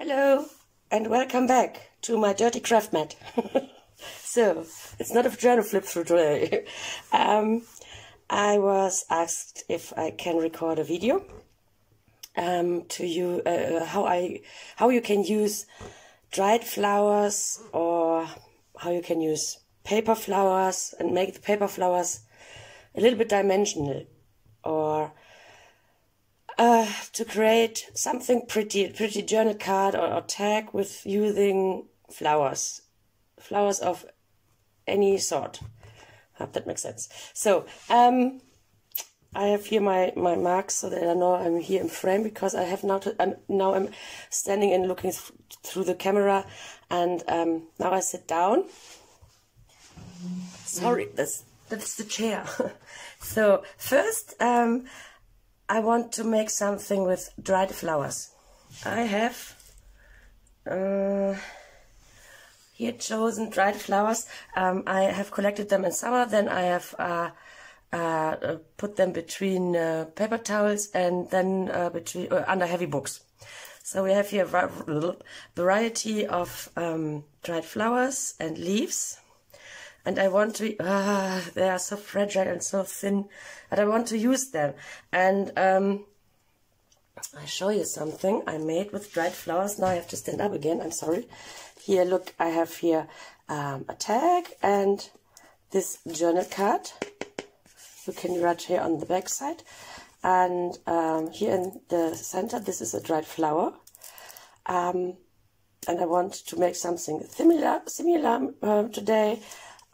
Hello and welcome back to my dirty craft mat. So, it's not a journal flip through today. I was asked if I can record a video to you how you can use dried flowers, or how you can use paper flowers and make the paper flowers a little bit dimensional, or to create something pretty journal card or tag with using flowers of any sort. Hope that makes sense. So I have here my marks so that I know I'm here in frame, because I have now I'm standing and looking through the camera, and now I sit down. Sorry, that's the chair. So first I want to make something with dried flowers. I have here chosen dried flowers. I have collected them in summer, then I have put them between paper towels, and then under heavy books. So we have here a variety of dried flowers and leaves. And I want to, they are so fragile and so thin, but I want to use them. And I'll show you something I made with dried flowers. Now I have to stand up again, I'm sorry. Here, look, I have here a tag and this journal card. You can write here on the back side. And here in the center, this is a dried flower. And I want to make something similar today,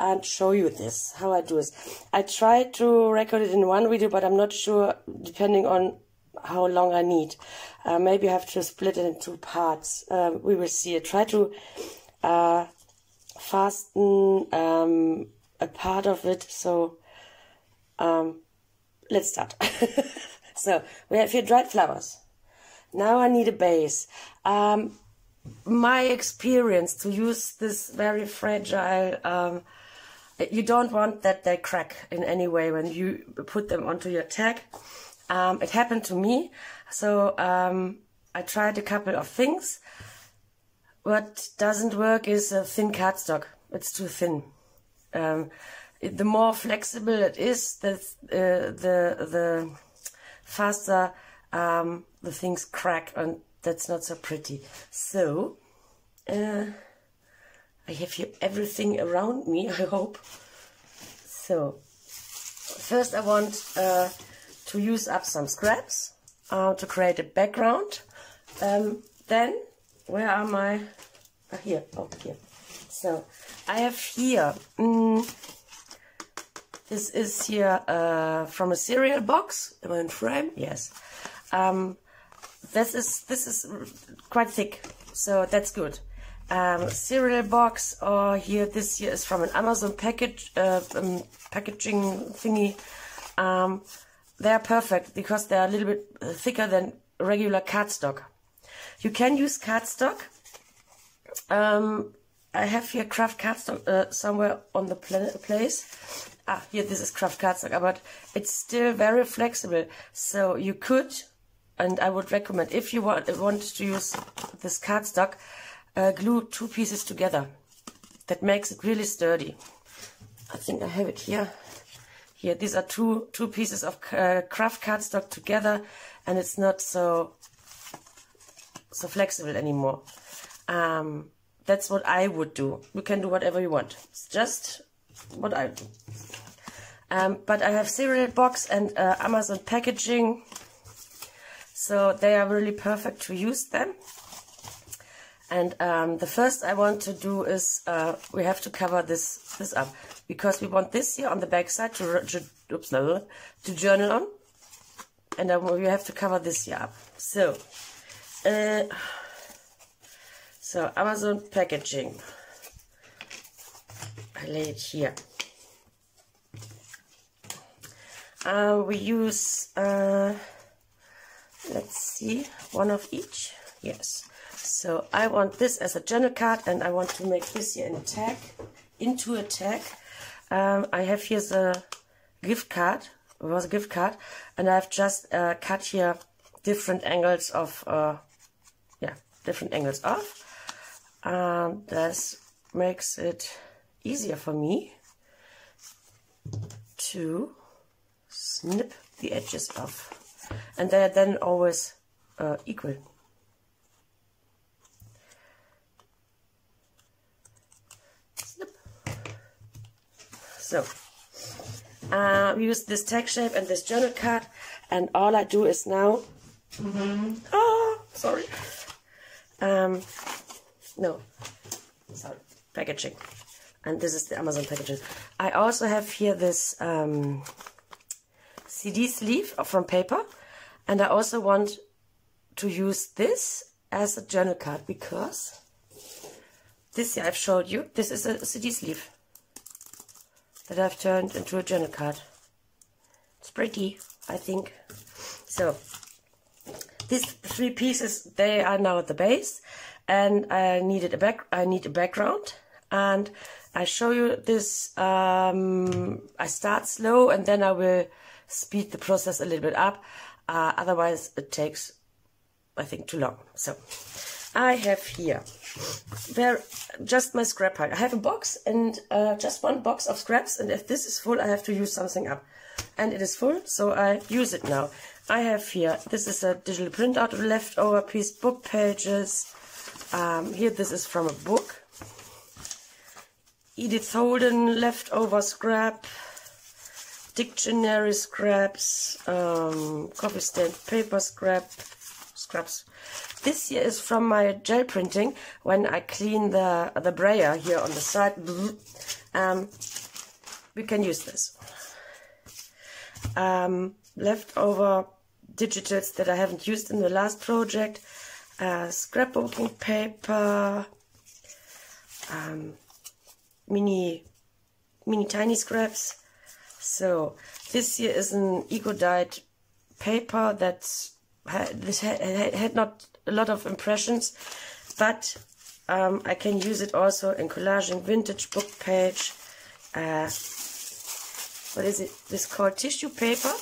and show you this, how I do this. I tried to record it in one video, but I'm not sure, depending on how long I need. Maybe I have to split it in two parts. We will see. I try to fasten a part of it, so let's start. So, we have here dried flowers. Now I need a base. My experience to use this very fragile, you don't want that they crack in any way when you put them onto your tag. It happened to me, so I tried a couple of things. What doesn't work is a thin cardstock. It's too thin. The more flexible it is, the faster the things crack, and that's not so pretty. So I have here everything around me, I hope. So first I want to use up some scraps to create a background. Then, where are my, here, oh here. So I have here, this is here from a cereal box. Am I in frame? Yes. This is quite thick, so that's good. Cereal box, or here, this here is from an Amazon package, packaging thingy. They are perfect because they are a little bit thicker than regular cardstock. You can use cardstock. I have here craft cardstock somewhere on the place. Here, this is craft cardstock, but it's still very flexible. So you could, and I would recommend, if you want to use this cardstock, glue two pieces together. That makes it really sturdy. I think I have it here. Here, these are two pieces of craft cardstock together, and it's not so flexible anymore. That's what I would do. You can do whatever you want. It's just what I do. But I have cereal box and Amazon packaging, so they are really perfect to use them. And the first I want to do is we have to cover this up, because we want this here on the back side to journal on, and then we have to cover this here up. So Amazon packaging, I lay it here. We use let's see, one of each. Yes. So I want this as a journal card, and I want to make this here into a tag. I have here the gift card. It was a gift card, and I've just cut here different angles of different angles off. This makes it easier for me to snip the edges off, and they are then always equal. Snip. So we use this tag shape and this journal card, and all I do is now sorry. No, sorry, packaging. And this is the Amazon packaging. I also have here this CD sleeve from paper, and I also want to use this as a journal card because this I've showed you. This is a CD sleeve that I've turned into a journal card. It's pretty, I think. So these three pieces, they are now at the base, and I need a background, and I show you this. I start slow, and then I will speed the process a little bit up. Otherwise, it takes, I think, too long. So I have here just my scrap pile. I have a box, and just one box of scraps, and if this is full, I have to use something up. And it is full, so I use it now. I have here, this is a digital printout of leftover piece, book pages. Here, this is from a book. Edith Holden leftover scrap, dictionary scraps, coffee stain paper scraps. This here is from my gel printing when I clean the brayer here on the side. We can use this. Leftover digitals that I haven't used in the last project, scrapbooking paper, mini tiny scraps. So this here is an eco-dyed paper that had not a lot of impressions, but I can use it also in collaging vintage book page. What is it? This is called tissue paper.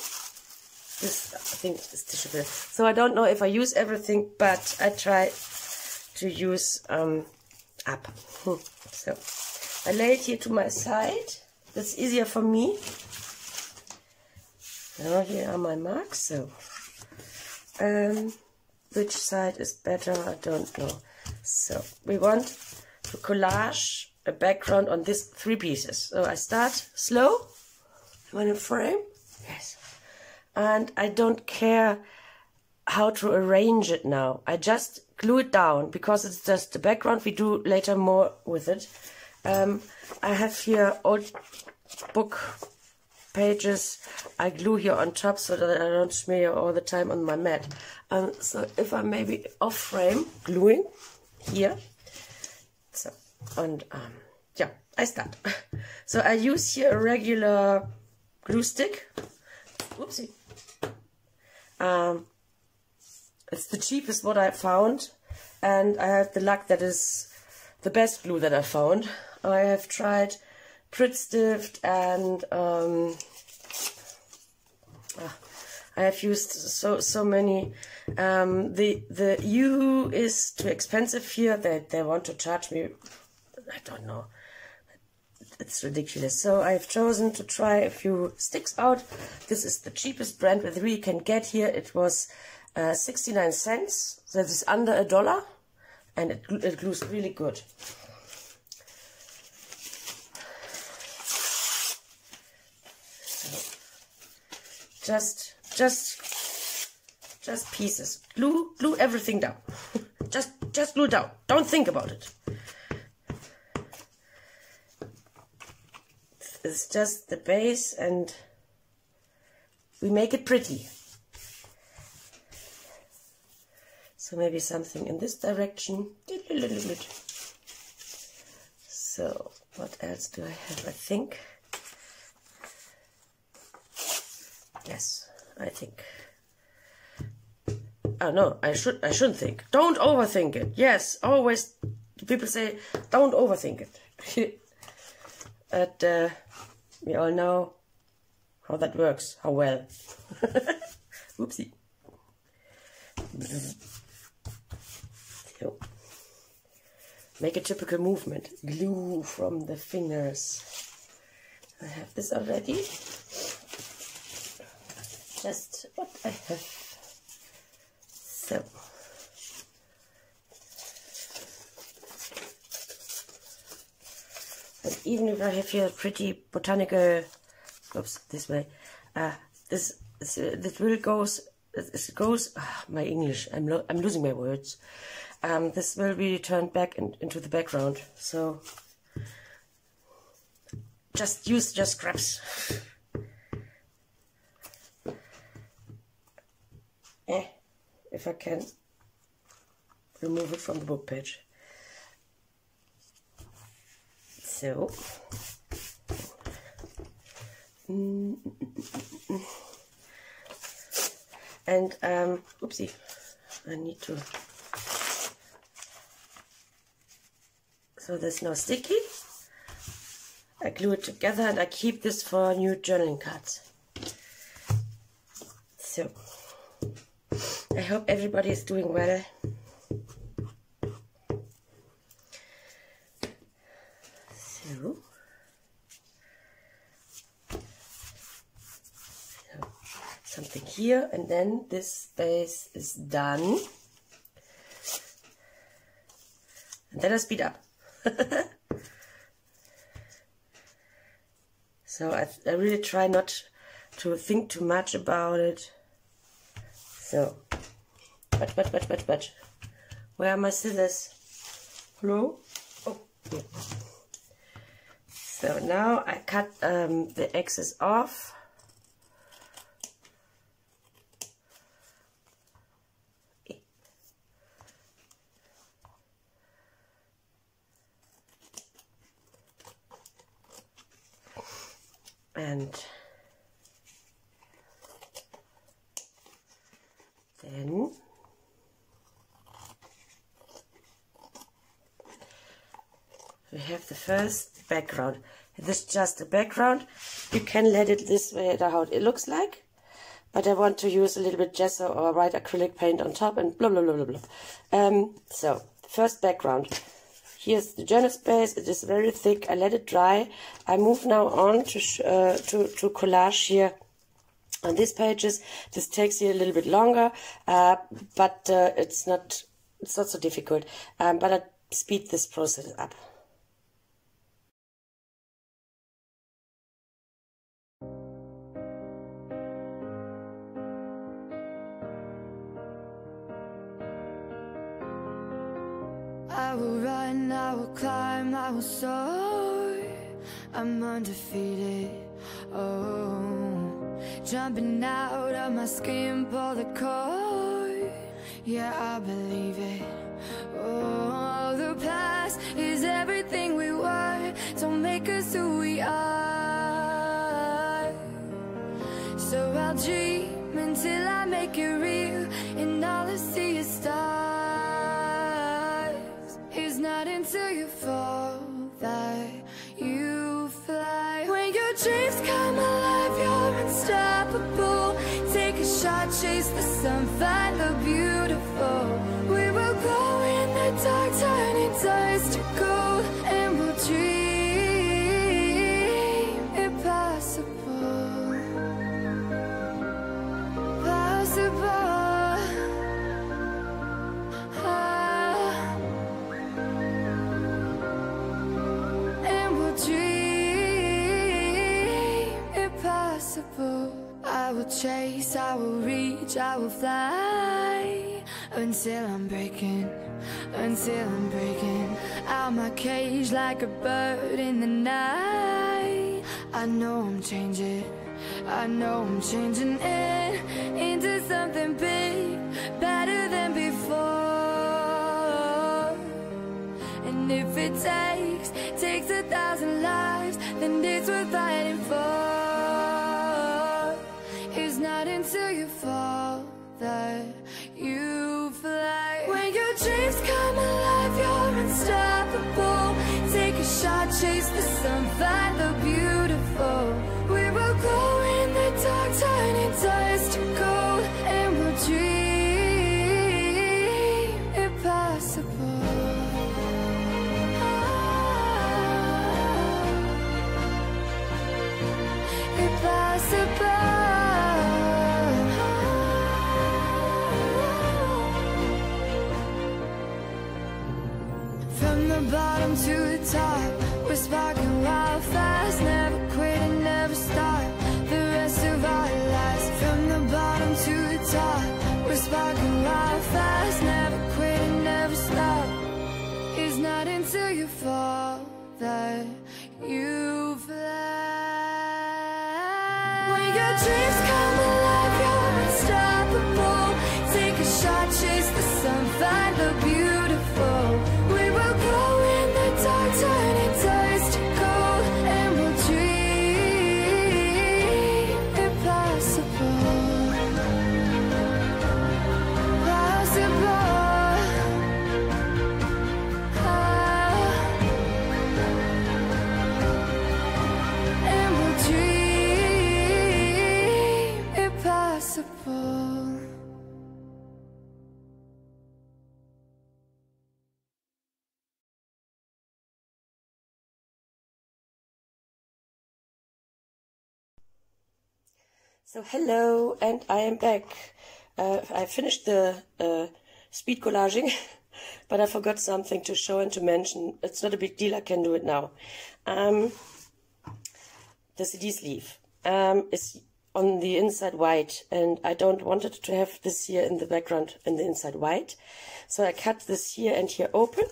This, I think, is tissue paper. So I don't know if I use everything, but I try to use up. So I lay it here to my side. That's easier for me. Now here are my marks. So which side is better? I don't know. So we want to collage a background on these three pieces. So I start slow. I'm in a frame. Yes. And I don't care how to arrange it now. I just glue it down because it's just the background. We do later more with it. I have here old book pages. I glue here on top so that I don't smear all the time on my mat. So if I'm maybe off frame, gluing here. So, and yeah, I start. So I use here a regular glue stick. Whoopsie. It's the cheapest what I found, and I have the luck that is the best glue that I found. I have tried Pritt-Stift, and I have used so many. The U is too expensive here. They want to charge me, I don't know. It's ridiculous. So I've chosen to try a few sticks out. This is the cheapest brand with you can get here. It was 69 cents. That is under $1, and it glues really good. So just pieces. Glue everything down. just glue down. Don't think about it. It's just the base, and we make it pretty. So maybe something in this direction. So what else do I have? I think. Yes, I think. Oh no, I shouldn't think. Don't overthink it. Yes, always people say don't overthink it. But we all know how that works, how well. Oopsie. So, make a typical movement. Glue from the fingers. I have this already. Just what I have. So. And even if I have here a pretty botanical, oops, this way, this will goes, it goes, my English, I'm losing my words. This will be turned back into the background, so just use your scraps. If I can remove it from the book page. So, and oopsie, I need to, so there's no sticky. I glue it together and I keep this for new journaling cards. So, I hope everybody is doing well. So, something here, and then this space is done. And then I speed up. So I really try not to think too much about it. So, but. Where are my scissors? Hello? Oh, yeah. So now I cut the excess off. And then we have the first background. This is just a background. You can let it this way how it looks like, but I want to use a little bit gesso or white acrylic paint on top and blah blah blah blah blah. So first background. Here's the journal space. It is very thick. I let it dry. I move now on to collage here on these pages. This takes you a little bit longer, but it's not so difficult. But I speed this process up. I will run, I will climb, I will soar. I'm undefeated, oh. Jumping out of my skin, pull the cord. Yeah, I believe it, oh. The past is everything we were. Don't make us who we are. So I'll dream until I make it real, and all I see is stars. It's not until you fall that you fly. When your dreams come alive, you're unstoppable. Take a shot, chase the sun, find the beautiful. We will go in the dark, turning dust to gold, and we'll dream impossible. Possible. I will chase, I will reach, I will fly until I'm breaking out my cage like a bird in the night. I know I'm changing it into something big, better than before. And if it takes 1,000 lives, then it's worth fighting for. It's not until you fall that you fly. When your dreams come alive, you're unstoppable. Take a shot, chase the sun, find the beautiful. We will go in the dark, turning dust to gold, and we'll dream impossible. From the bottom to the top, we're sparking wild fast. Never quit and never stop the rest of our lives. From the bottom to the top, we're sparking wild fast. Never quit and never stop. It's not until you fall that you fly. When your dreams come alive, you're unstoppable. Take a shot, chase the sun, find the beautiful. We will glow in the dark, turning dust to gold, and we'll dream impossible. Possible. And we'll dream impossible. So hello, and I am back. I finished the speed collaging, but I forgot something to show and to mention. It's not a big deal, I can do it now. The CD sleeve is on the inside white, and I don't want it to have this here in the background in the inside white. So I cut this here and here open.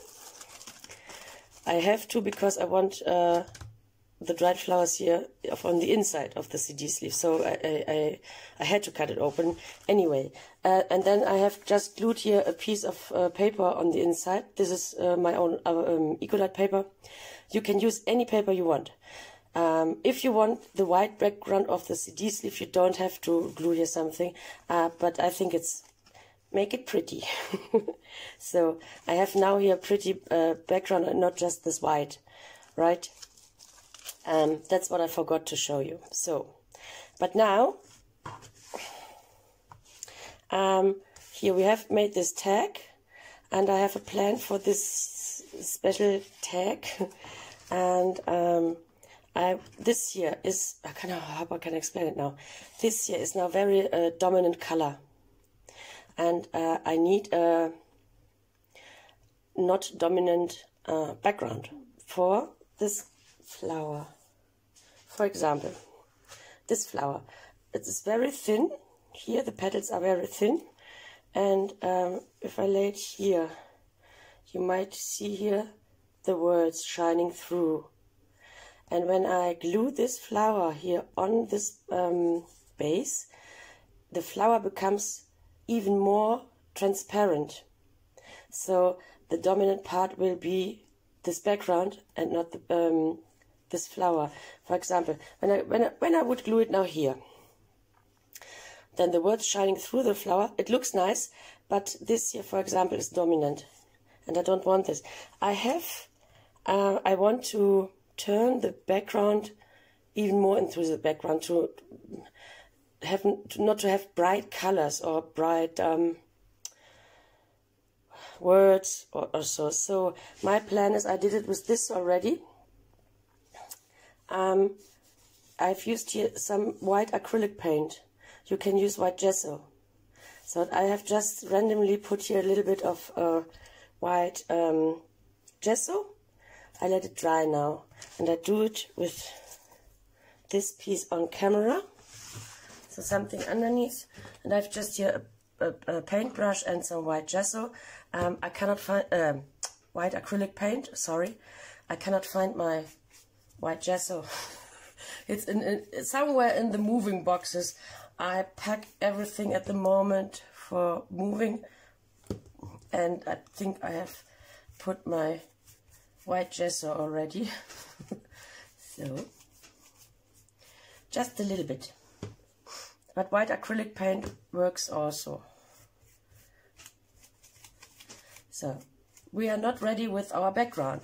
I have to because I want the dried flowers here on the inside of the CD sleeve, so I had to cut it open anyway. And then I have just glued here a piece of paper on the inside. This is my own Ecolite paper. You can use any paper you want. If you want the white background of the CD sleeve, you don't have to glue here something, but I think make it pretty. So I have now here a pretty background and not just this white, right? That's what I forgot to show you. So, but now, here we have made this tag, and I have a plan for this special tag, and this here is, I hope I can explain it now. This here is now very dominant color, and I need a not dominant background for this flower. For example, this flower, it is very thin. Here the petals are very thin, and if I lay it here, you might see here the words shining through. And when I glue this flower here on this base, the flower becomes even more transparent. So the dominant part will be this background and not the this flower. For example, when I would glue it now here, then the words shining through the flower, it looks nice, but this here, for example, is dominant, and I don't want this. I want to turn the background even more into the background, to not to have bright colors or bright words or so. So my plan is, I did it with this already. I've used here some white acrylic paint. You can use white gesso. So I have just randomly put here a little bit of white gesso. I let it dry now, and I do it with this piece on camera. So something underneath, and I've just here a paintbrush and some white gesso. I cannot find white acrylic paint. Sorry, I cannot find my white gesso. It's somewhere in the moving boxes. I pack everything at the moment for moving, and I think I have put my white gesso already. So just a little bit, but white acrylic paint works also. So we are not ready with our background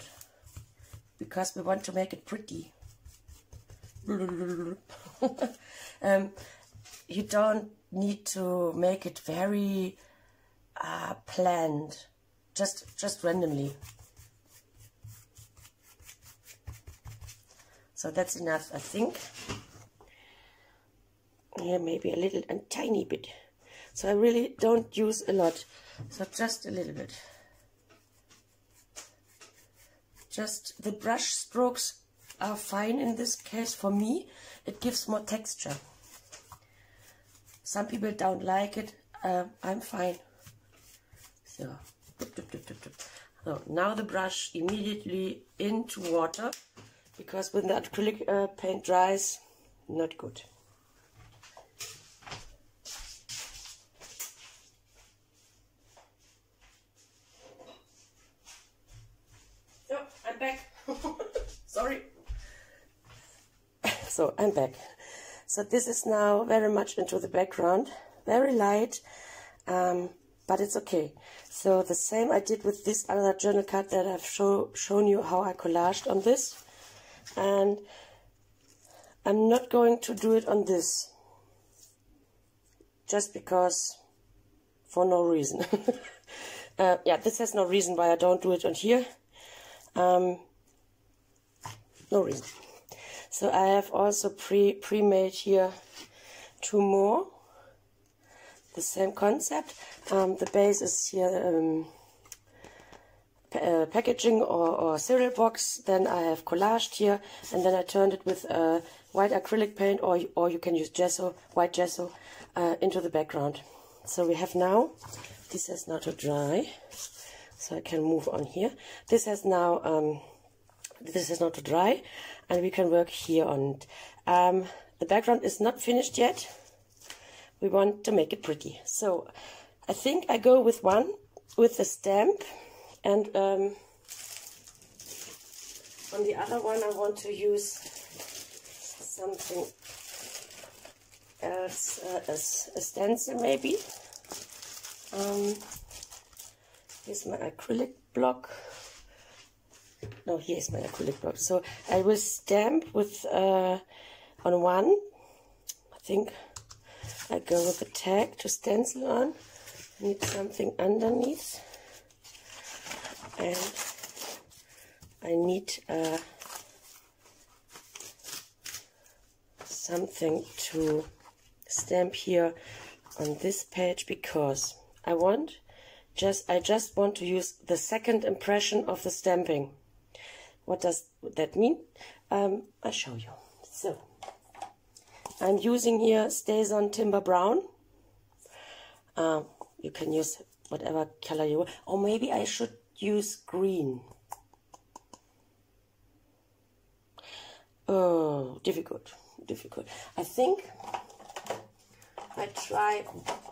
because we want to make it pretty. You don't need to make it very planned, just randomly. So that's enough, I think. Here maybe a little and tiny bit. So I really don't use a lot, so just a little bit. just the brush strokes are fine in this case. For me, it gives more texture. Some people don't like it. I'm fine. So, now the brush immediately into water, because when the acrylic paint dries, not good. So, I'm back. Sorry. So, I'm back. So this is now very much into the background, very light, but it's okay. So the same I did with this other journal card that I've shown you how I collaged on this. And I'm not going to do it on this, just because, for no reason. Yeah, this has no reason why I don't do it on here. No reason. So I have also pre-made here 2 more. The same concept. The base is here packaging or cereal box. Then I have collaged here, and then I turned it with white acrylic paint, or you can use gesso, white gesso, into the background. So we have now, this has now to dry, so I can move on here. This has now to dry, and we can work here on it. The background is not finished yet. We want to make it pretty. So I think I go with the stamp, and on the other one I want to use something else, a stencil maybe. Here's my acrylic block. No, here's my acrylic block. So I will stamp with on one. I think I go with the tag to stencil on. I need something underneath, and I need something to stamp here on this page, because I just want to use the second impression of the stamping. What does that mean? I'll show you. So, I'm using here StazOn Timber Brown. You can use whatever color you want. Or maybe I should use green. Oh, difficult. I think I try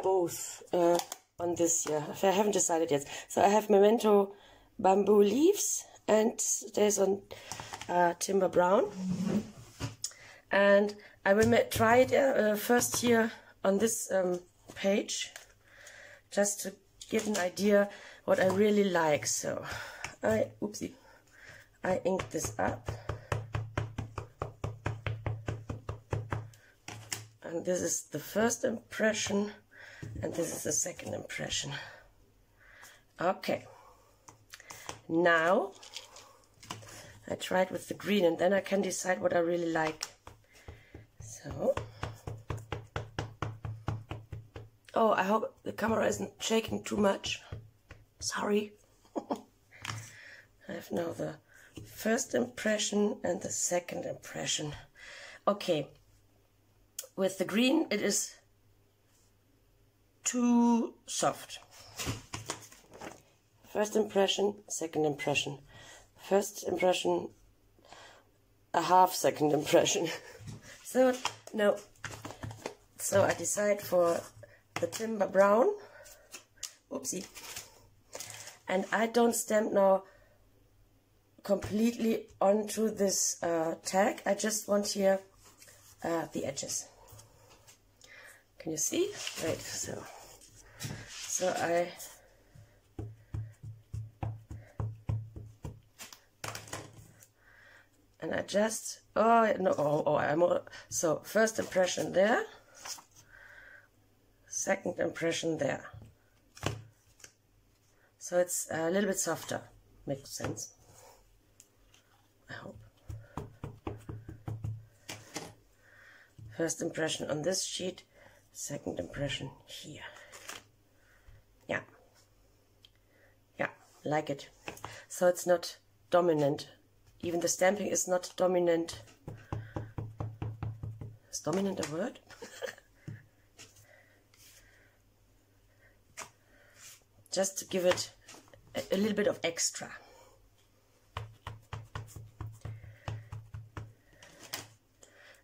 both on this here. I haven't decided yet. So I have Memento Bamboo Leaves and StazOn Timber Brown. And I will try it first here on this page, just to get an idea what I really like. So I ink this up, and this is the first impression, and this is the second impression. Okay, now I try it with the green, and then I can decide what I really like. So, oh, I hope the camera isn't shaking too much. Sorry. I have now the first impression and the second impression. Okay, with the green it is too soft. First impression, second impression. First impression, a half second impression. So, no. So I decide for the Timber Brown. Oopsie. And I don't stamp now completely onto this tag. I just want here the edges. Can you see? Right, so I just, so first impression there, second impression there. So it's a little bit softer, makes sense, I hope. First impression on this sheet, second impression here. Yeah, like it. So it's not dominant. Even the stamping is not dominant. Is dominant a word? Just to give it a little bit of extra.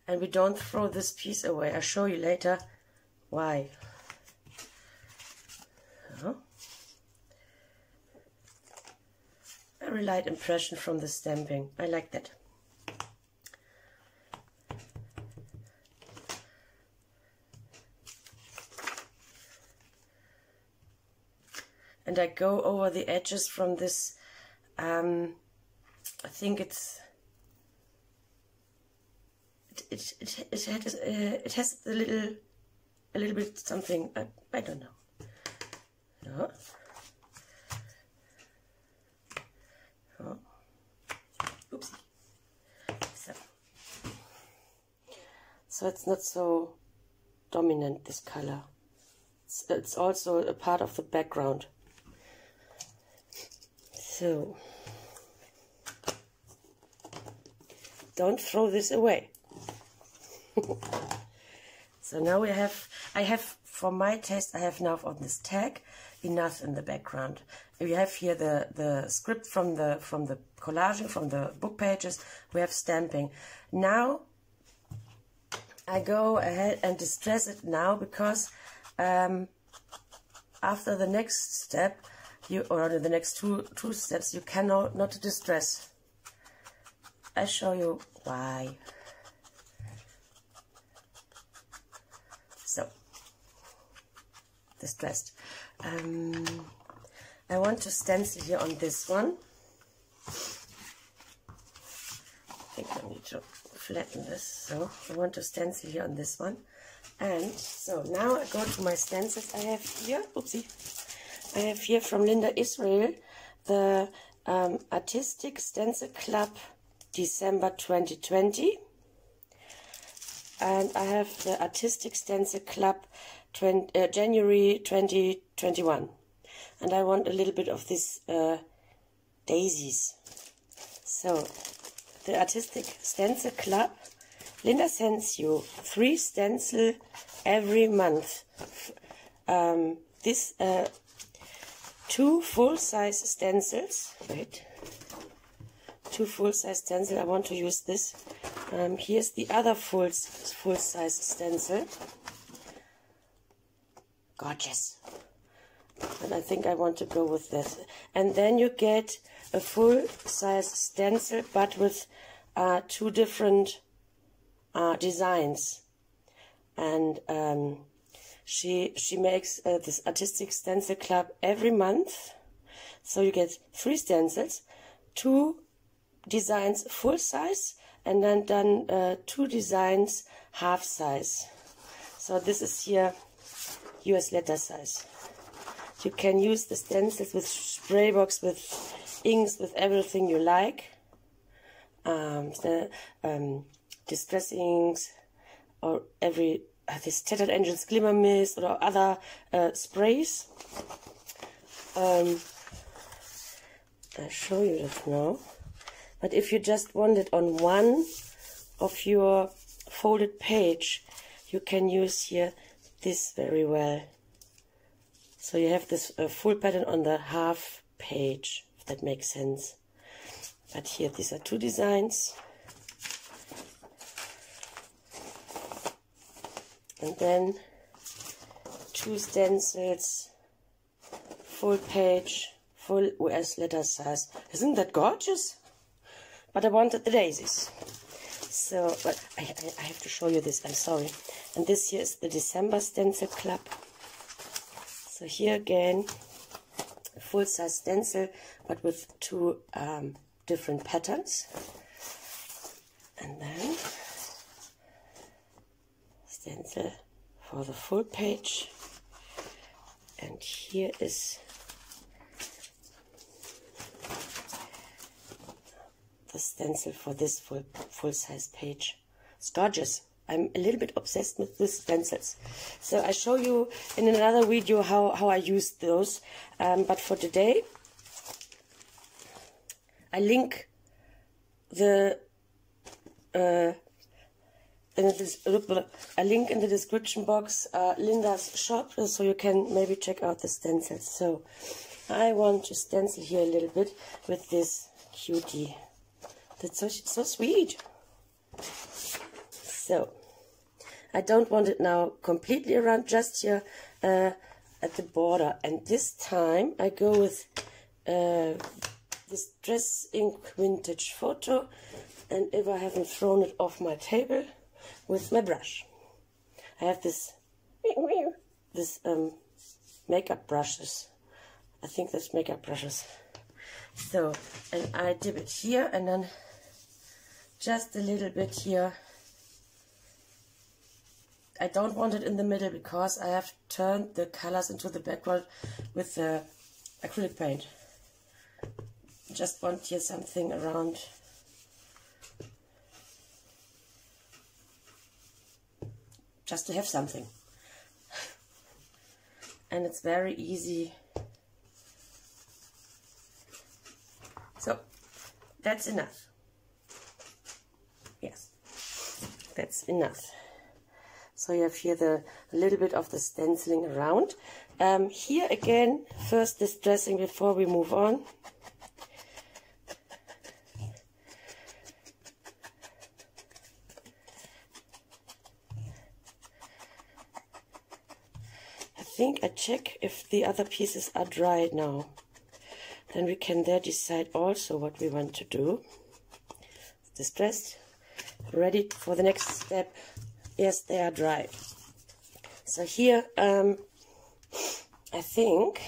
And we don't throw this piece away. I'll show you later why. Very light impression from the stamping. I like that. And I go over the edges from this, I think it has a little bit something, I don't know. Yeah. Oh. Oopsie. So it's not so dominant, this color. It's also a part of the background. So don't throw this away. So now I have for my taste, I have now on this tag enough in the background. We have here the script from the collaging, from the book pages. We have stamping. Now I go ahead and distress it now, because after the next step, or the next two steps, you cannot not distress. I show you why. So, distressed. I want to stencil here on this one. I think I need to flatten this. So, I want to stencil here on this one. And so now I go to my stencils. I have here, oopsie, I have here from Linda Israel the Artistic Stencil Club December 2020, and I have the Artistic Stencil Club January 2021, and I want a little bit of this daisies. So the Artistic Stencil Club, Linda sends you 3 stencil every month. This 2 full-size stencils. Wait. 2 full-size stencil. I want to use this. Here's the other full-size stencil. Gorgeous. And I think I want to go with this. And then you get a full-size stencil, but with 2 different designs. And she makes this Artistic Stencil Club every month. So you get 3 stencils, 2 designs full size, and then 2 designs half size. So this is here US letter size. You can use the stencils with spray box, with inks, with everything you like. Distress inks, or this Tattered Angels Glimmer Mist, or other sprays. I'll show you that now. But if you just want it on one of your folded page, you can use here this very well. So you have this full pattern on the half page, if that makes sense. But here, these are 2 designs. And then 2 stencils, full page, full US letter size. Isn't that gorgeous? But I wanted the daisies. So, but I have to show you this, I'm sorry. And this here is the December Stencil Club. So here again, a full-size stencil, but with 2 different patterns. And then stencil for the full page, and here is the stencil for this full-size page. It's gorgeous. I'm a little bit obsessed with these stencils. So I show you in another video how I use those. But for today, I link the a link in the description box, Linda's shop, so you can maybe check out the stencils. So I want to stencil here a little bit with this cutie. That's so sweet. So I don't want it now completely around, just here at the border. And this time I go with this Dress Ink Vintage Photo, and if I haven't thrown it off my table, with my brush. I have this makeup brushes. I think that's makeup brushes. So, and I dip it here, and then just a little bit here. I don't want it in the middle because I have turned the colors into the background with the acrylic paint. Just want here something around. Just to have something. And it's very easy. So that's enough. Yes, that's enough. So you have here a little bit of the stenciling around. Here again, first this dressing before we move on. I think I check if the other pieces are dried now. Then we can there decide also what we want to do. Distressed, ready for the next step. Yes, they are dry. So here, I think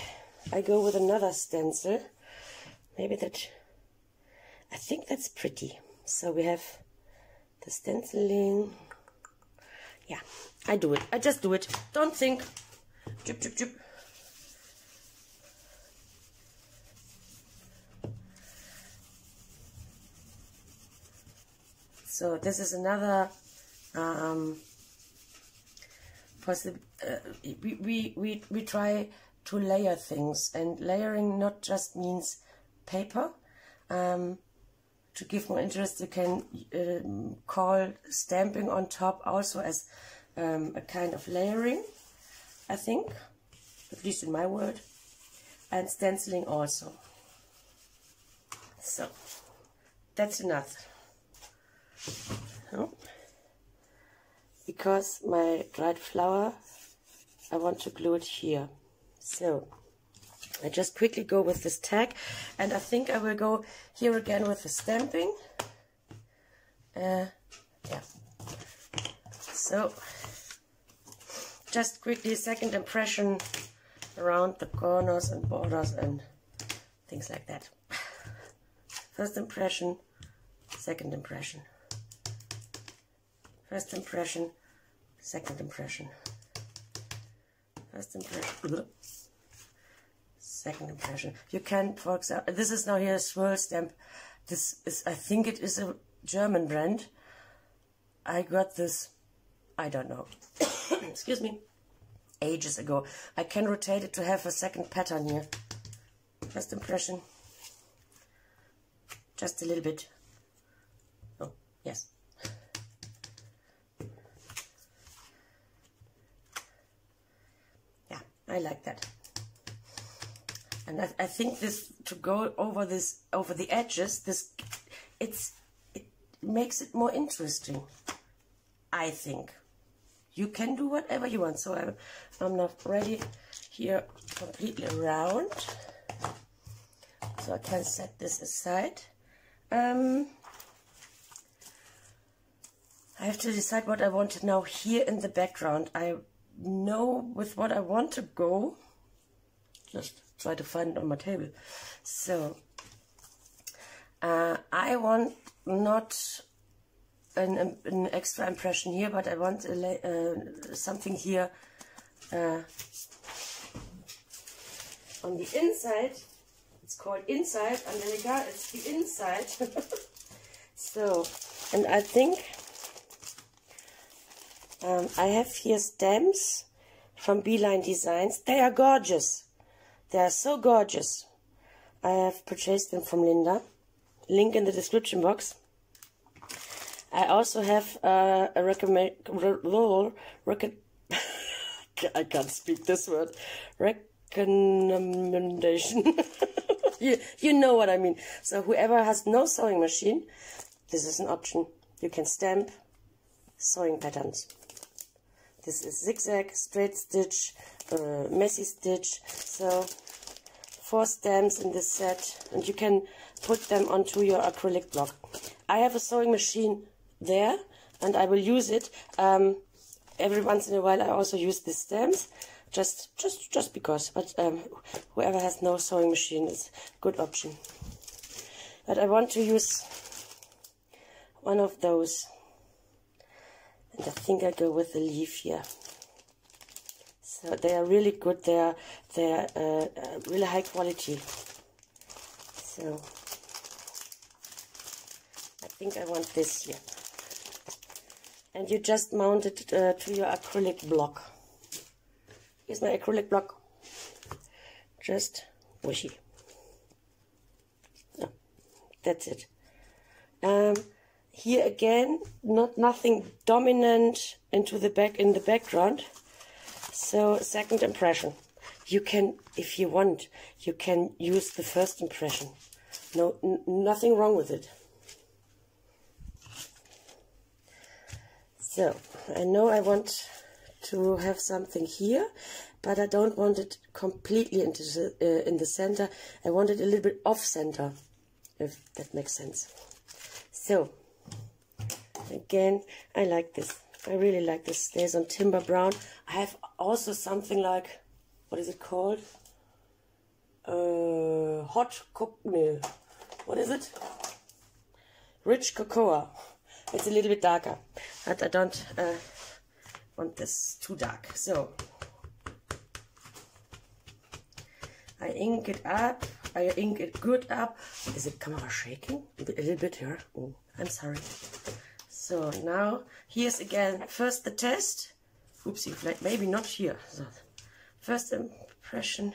I go with another stencil. Maybe that, I think that's pretty. So we have the stenciling. Yeah, I do it. I just do it. Don't think. Chip, chip, chip. So this is another we try to layer things, and layering not just means paper. To give more interest, you can call stamping on top also as a kind of layering, I think, at least in my world, and stenciling also. So that's enough. Oh. Because my dried flower, I want to glue it here. So I just quickly go with this tag, and I think I will go here again with the stamping. Yeah. So just quickly second impression around the corners and borders and things like that. First impression, second impression. First impression, second impression. First impression, second impression. You can, for example, this is now here a swirl stamp. This is, I think it is a German brand. I got this, I don't know, excuse me, ages ago. I can rotate it to have a second pattern here. First impression, just a little bit. Oh, yes. Yeah, I like that. And I think this, to go over this, over the edges, this, it makes it more interesting, I think. You can do whatever you want. So I'm not ready here completely around. So I can set this aside. I have to decide what I want now here in the background. I know with what I want to go. Just try to find it on my table. So I want not an extra impression here, but I want something here on the inside. It's called inside, Angelica, it's the inside. So, and I think I have here stamps from Beeline Designs. They are gorgeous. They are so gorgeous. I have purchased them from Linda. link in the description box. I also have a I can't speak this word. Recommendation. you know what I mean. So whoever has no sewing machine, this is an option. You can stamp sewing patterns. This is zigzag, straight stitch, messy stitch. So 4 stamps in this set, and you can put them onto your acrylic block. I have a sewing machine there, and I will use it. Every once in a while I also use these stamps, just because. But whoever has no sewing machine is a good option. But I want to use one of those, and I think I go with the leaf here. So they are really good. They are really high quality. So I think I want this here. And you just mount it to your acrylic block. Here's my acrylic block. Just wishy. Oh, that's it. Here again, nothing dominant in the background. So second impression. You can, if you want, you can use the first impression. No, nothing wrong with it. So, I know I want to have something here, but I don't want it completely in the center. I want it a little bit off center, if that makes sense. So, again, I like this. I really like this. Stays on Timber Brown. I have also something like, what is it called? What is it? Rich Cocoa. It's a little bit darker, but I don't want this too dark. So I ink it up. I ink it good up. Is the camera shaking? A little bit here. Oh, I'm sorry. So now here's again first the test. Oopsie, maybe not here. So first impression,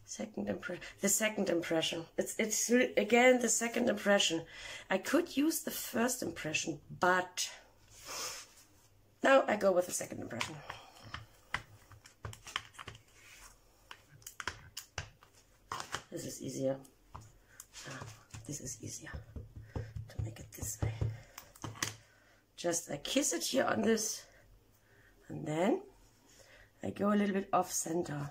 second impression. The second impression. It's again the second impression. I could use the first impression, but now I go with the second impression. This is easier. This is easier to make it this way. Just I kiss it here on this, and then I go a little bit off center.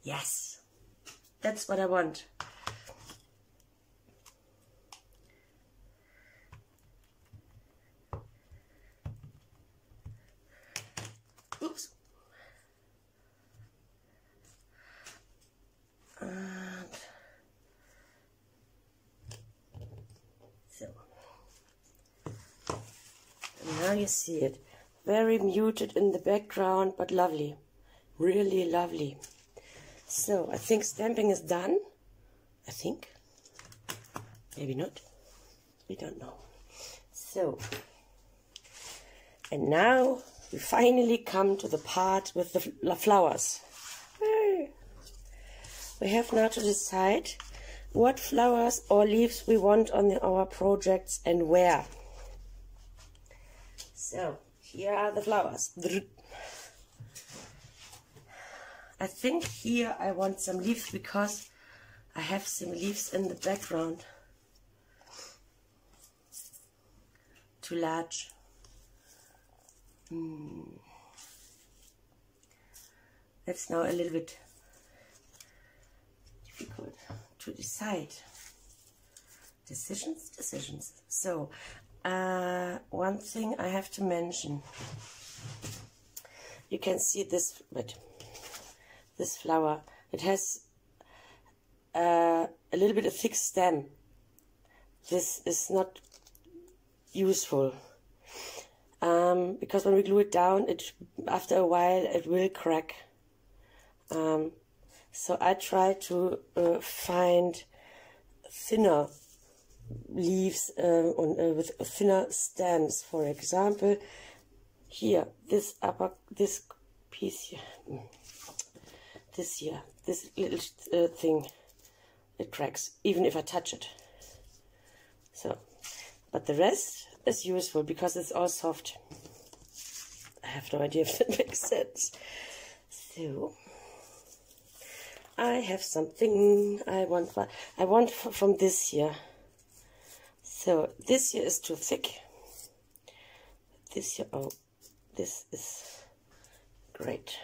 Yes, that's what I want. Oops. And so, and now you see it. Very muted in the background, but lovely. Really lovely. So, I think stamping is done. I think. Maybe not. We don't know. So, and now we finally come to the part with the flowers. We have now to decide what flowers or leaves we want on our projects and where. So, here are the flowers. I think here I want some leaves because I have some leaves in the background. Too large. That's now a little bit difficult to decide. Decisions. So, one thing I have to mention. You can see this, this flower. It has a little bit of thick stem. This is not useful. Because when we glue it down, after a while it will crack. So I try to find thinner leaves with thinner stems. For example, here this piece here, this here, this little thing, it cracks, even if I touch it. So, but the rest is useful because it's all soft. I have no idea if that makes sense. So, I have something I want from this here. So, this here is too thick. This here, oh, this is great.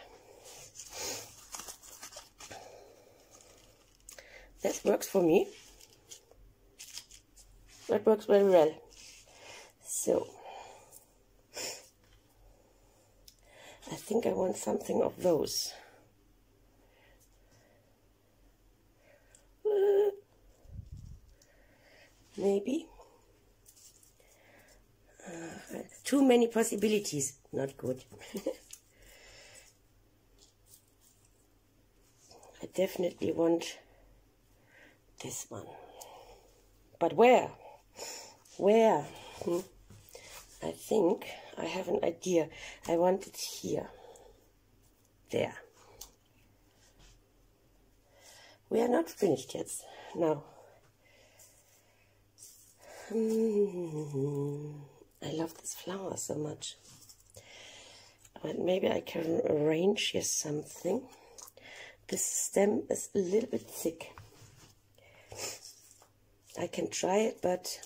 This works for me. That works very well. So, I think I want something of those. Maybe. Too many possibilities. Not good. I definitely want this one. But where? Where? I think I have an idea. I want it here. There. We are not finished yet. No. I love this flower so much. But maybe I can arrange here something. This stem is a little bit thick. I can try it, but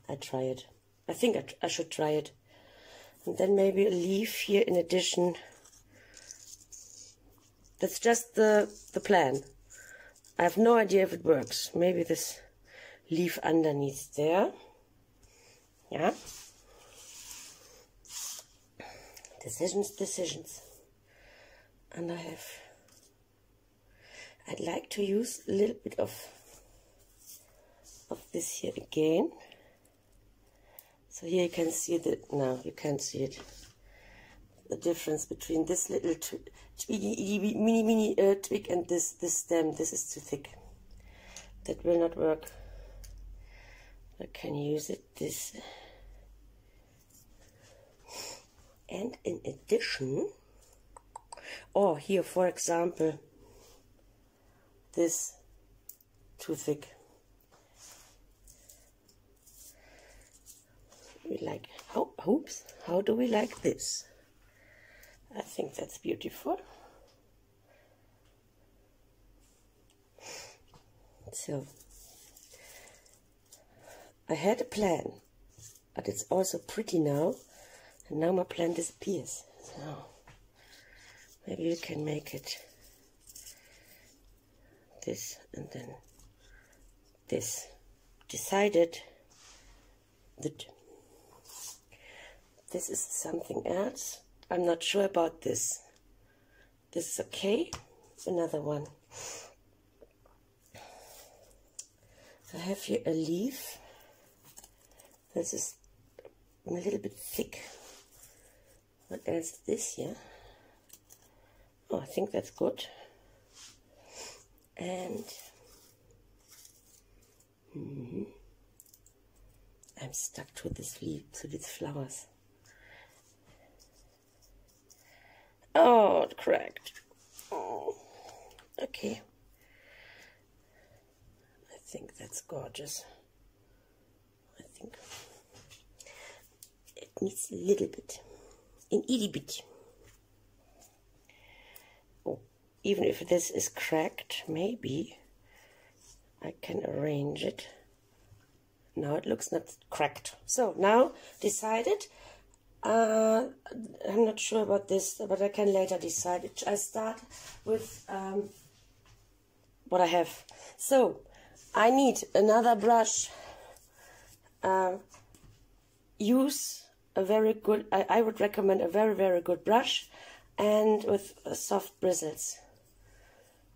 I try it. I think I should try it. And then maybe a leaf here in addition. That's just the plan. I have no idea if it works. Maybe this leaf underneath there. Yeah. Decisions. And I'd like to use a little bit of this here again. So here you can see no, you can't see it. The difference between this little mini twig and this stem. This is too thick. That will not work. I can use it this. And in addition, or here for example, this too thick. We like, how do we like this? I think that's beautiful. So, I had a plan, but it's also pretty now, and now my plan disappears. So, maybe we can make it this and then this. Decided that this is something else. I'm not sure about this. This is okay. Another one. I have here a leaf. This is a little bit thick. What else is this here? Oh, I think that's good. And I'm stuck to this leaf, to these flowers. Oh, it cracked. Oh, okay. I think that's gorgeous. I think it needs a little bit, an itty bit. Oh, even if this is cracked, maybe I can arrange it. Now it looks not cracked. So now decided. I'm not sure about this, but I can later decide. I start with what I have. So I need another brush. Use a very good, I would recommend a very, very good brush, and with soft bristles,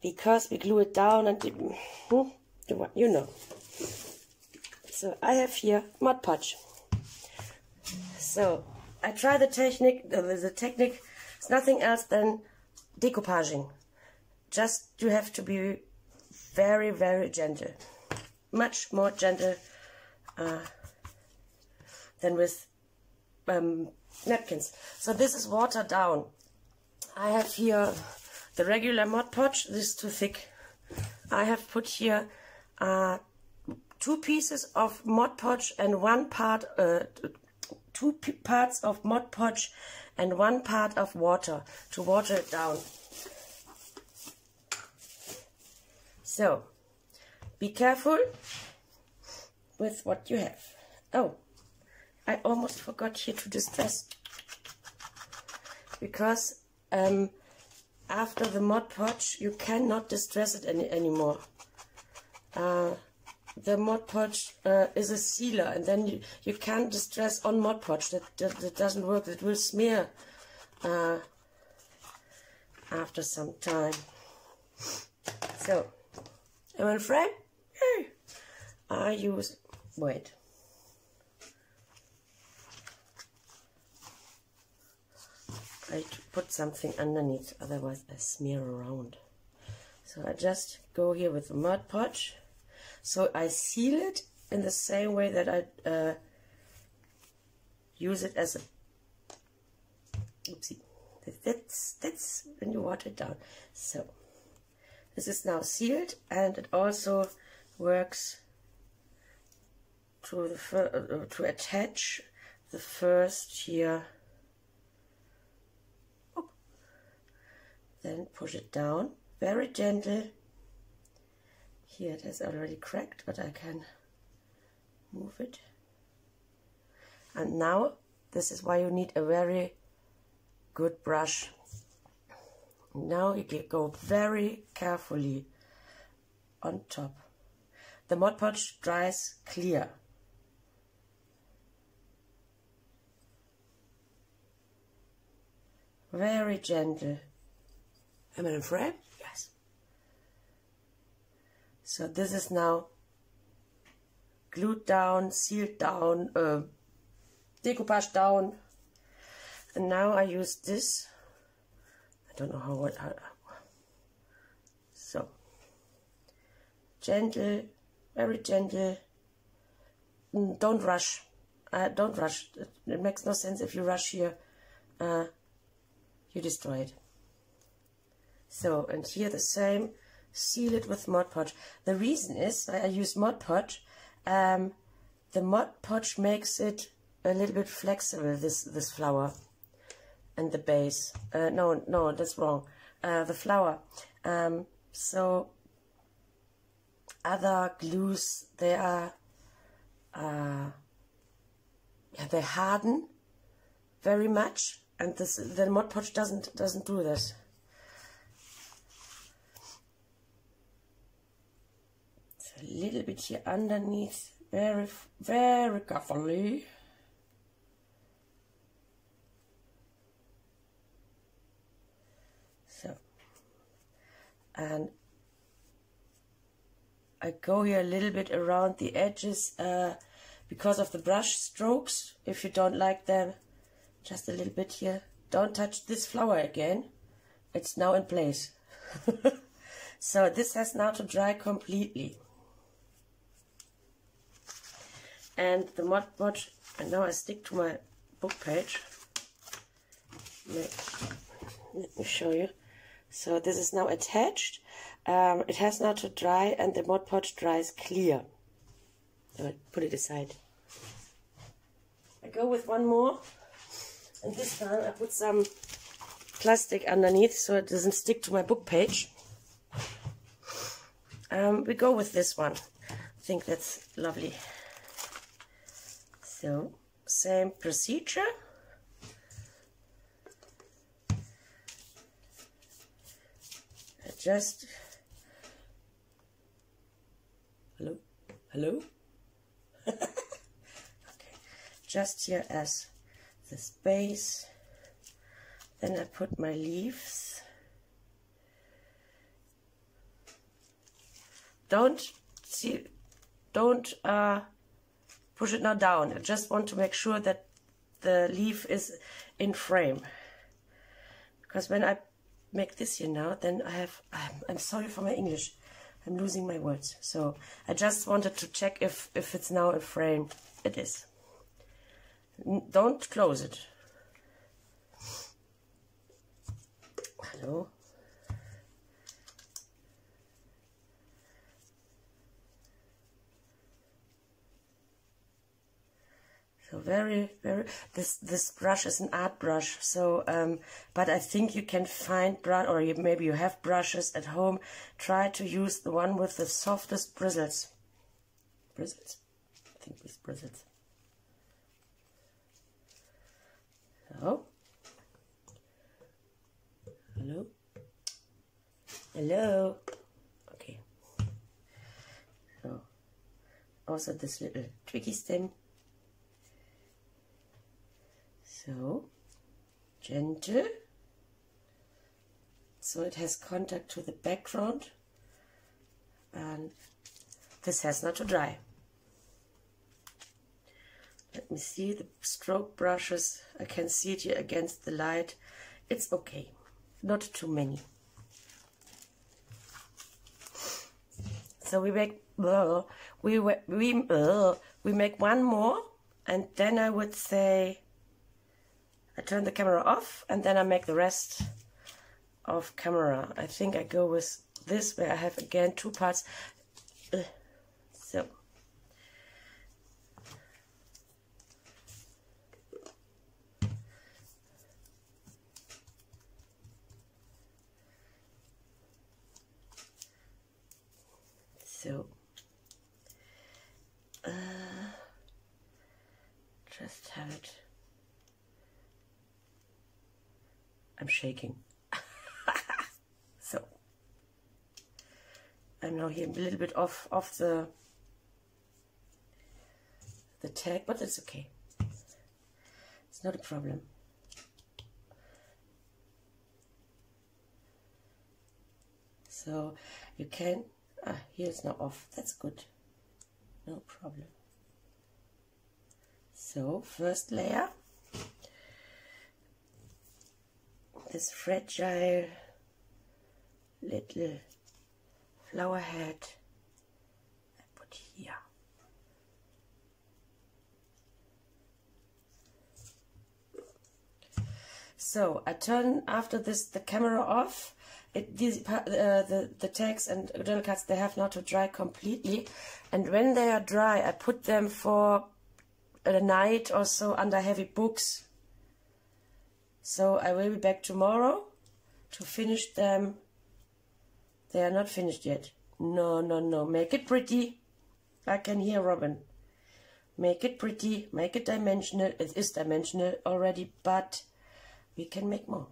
because we glue it down and you know. So I have here Mod Podge. So I try the technique. The technique is nothing else than decoupaging. Just you have to be very, very gentle, much more gentle than with napkins. So this is watered down. I have here the regular Mod Podge. This is too thick. I have put here 2 pieces of Mod Podge and 1 part, 2 parts of Mod Podge and 1 part of water to water it down. So, be careful with what you have. Oh, I almost forgot here to distress, because after the Mod Podge you cannot distress it anymore. The Mod Podge is a sealer, and then you can't distress on Mod Podge. That doesn't work. It will smear after some time. So, am I afraid? I use, wait. I put something underneath, otherwise I smear around. So I just go here with the Mod Podge. So I seal it in the same way that I use it as a, oopsie, that's when you water it down. So this is now sealed, and it also works to the to attach the first here. Then push it down, very gentle. Here it has already cracked, but I can move it. And now, this is why you need a very good brush. Now you can go very carefully on top. The Mod Podge dries clear. Very gentle. Am I in frame? Yes. So this is now glued down, sealed down, decoupage down. And now I use this. I don't know how. So gentle, very gentle. Don't rush. Don't rush. It makes no sense if you rush here. You destroy it. So, and here the same, seal it with Mod Podge. The reason is I use Mod Podge. The Mod Podge makes it a little bit flexible, this flower and the base. No, that's wrong. The flower. So other glues, they are they harden very much, and the Mod Podge doesn't do this. A little bit here underneath, very, very carefully. So, and I go here a little bit around the edges because of the brush strokes. If you don't like them, just a little bit here. Don't touch this flower again. It's now in place. So this has now to dry completely. And the Mod Podge, and now I stick to my book page. Let me show you. So this is now attached. It has now to dry, and the Mod Podge dries clear. So I put it aside. I go with one more, and this time I put some plastic underneath so it doesn't stick to my book page. We go with this one. I think that's lovely. So, same procedure. Just, hello? Okay, just here as the space. Then I put my leaves. Don't push it now down. I just want to make sure that the leaf is in frame. Because when I make this here now, then I'm sorry for my English. I'm losing my words. So I just wanted to check if it's now in frame. It is. Don't close it. So. So very, this brush is an art brush, so, but I think you can find brush, or maybe you have brushes at home. Try to use the one with the softest bristles. Bristles? I think it's bristles. So. Hello? Hello? Okay. So, also this little tricky stem. So, gentle, so it has contact to the background, and this has not to dry. Let me see the stroke brushes. I can see it here against the light. It's okay, not too many. So we make one more, and then I would say I turn the camera off, and then I make the rest of camera. I think I go with this, where I have again two parts. So. So. Just have it. I'm shaking. So I'm now here a little bit off the tag, but it's okay. It's not a problem. So you can, here it's now off. That's good. No problem. So first layer. This fragile little flower head I put here. So I turn after this the camera off. The tags and journal cards, they have not to dry completely, and when they are dry I put them for a night or so under heavy books. So I will be back tomorrow to finish them. They are not finished yet. No, no, no. Make it pretty. I can hear Robin. Make it pretty. Make it dimensional. It is dimensional already, but we can make more.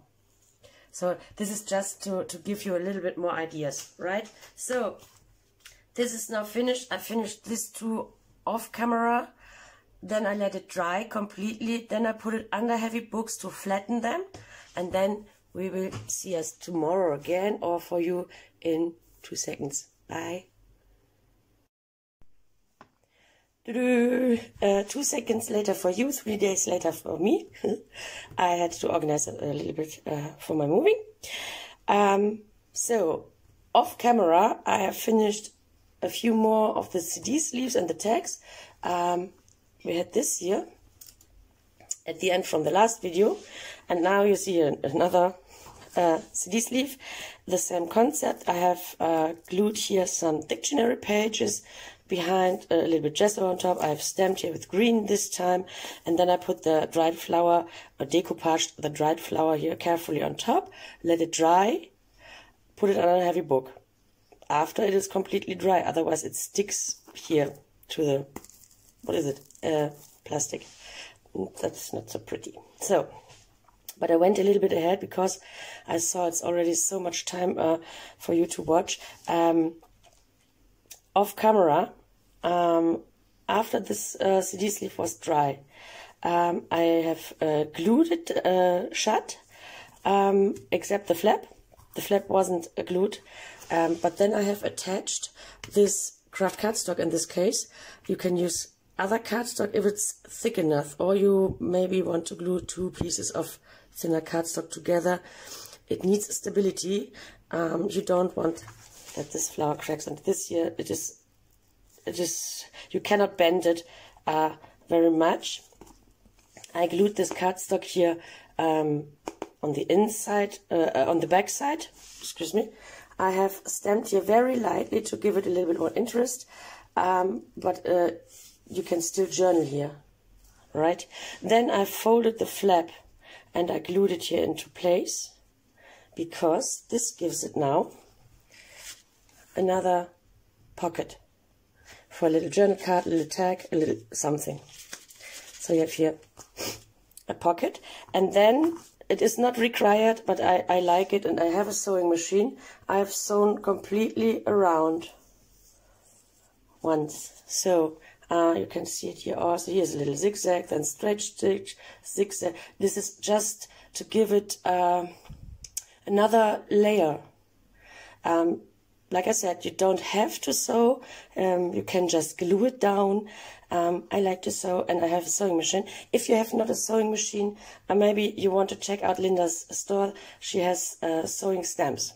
So this is just to give you a little bit more ideas, right? So this is now finished. I finished this two off camera. Then I let it dry completely. Then I put it under heavy books to flatten them. And then we will see us tomorrow again, or for you in 2 seconds. Bye. 2 seconds later for you, 3 days later for me. I had to organize a little bit for my moving. So off camera, I have finished a few more of the CD sleeves and the tags. We had this here at the end from the last video, and now you see another CD sleeve, the same concept. I have glued here some dictionary pages behind, a little bit gesso on top. I have stamped here with green this time, and then I put the dried flower, or decoupaged the dried flower here carefully on top, let it dry, put it on a heavy book after it is completely dry, otherwise it sticks here to the, what is it, plastic. That's not so pretty. So, but I went a little bit ahead because I saw it's already so much time for you to watch. Off camera, after this CD sleeve was dry, I have glued it shut, except the flap. The flap wasn't glued, but then I have attached this craft cardstock. In this case, you can use other cardstock if it's thick enough, or you maybe want to glue 2 pieces of thinner cardstock together. It needs stability. You don't want that this flower cracks, and this here it is you cannot bend it very much. I glued this cardstock here on the inside, on the back side, excuse me, I have stamped here very lightly to give it a little bit more interest, but you can still journal here, right? Then I folded the flap and I glued it here into place, because this gives it now another pocket for a little journal card, a little tag, a little something. So you have here a pocket, and then it is not required, but I like it, and I have a sewing machine. I have sewn completely around once. So you can see it here also. Here's a little zigzag, then straight stitch, zigzag. This is just to give it another layer. Like I said, you don't have to sew. You can just glue it down. I like to sew, and I have a sewing machine. If you have not a sewing machine, maybe you want to check out Linda's store. She has sewing stamps.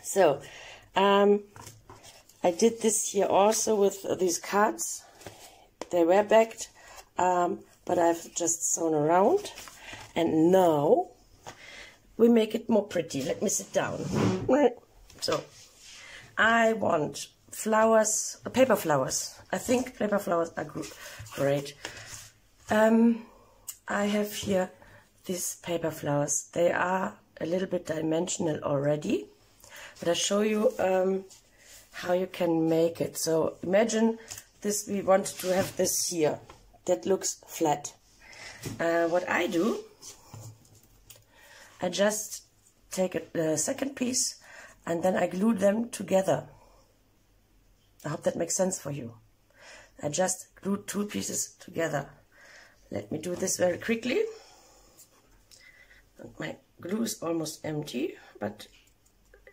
So I did this here also with these cards. They were backed, but I've just sewn around. And now we make it more pretty. Let me sit down. So I want flowers, paper flowers. I think paper flowers are great. I have here these paper flowers. They are a little bit dimensional already, but I'll show you how you can make it. So imagine this, we want to have this here. That looks flat. What I do, I just take a second piece and then I glue them together. I hope that makes sense for you. I just glued two pieces together. Let me do this very quickly. My glue is almost empty, but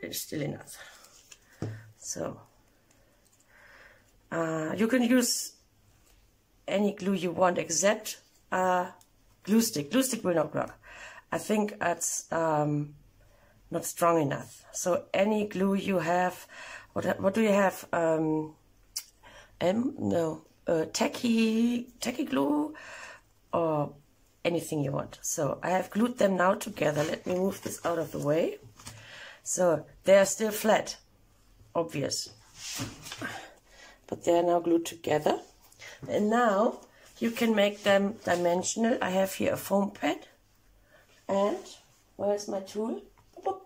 it's still enough. So you can use any glue you want except glue stick. Glue stick will not work. I think that's not strong enough. So any glue you have, what do you have? Tacky glue or anything you want. So I have glued them now together. Let me move this out of the way. So they are still flat, obvious, but they are now glued together. And now you can make them dimensional. I have here a foam pad, and where's my tool? Oh,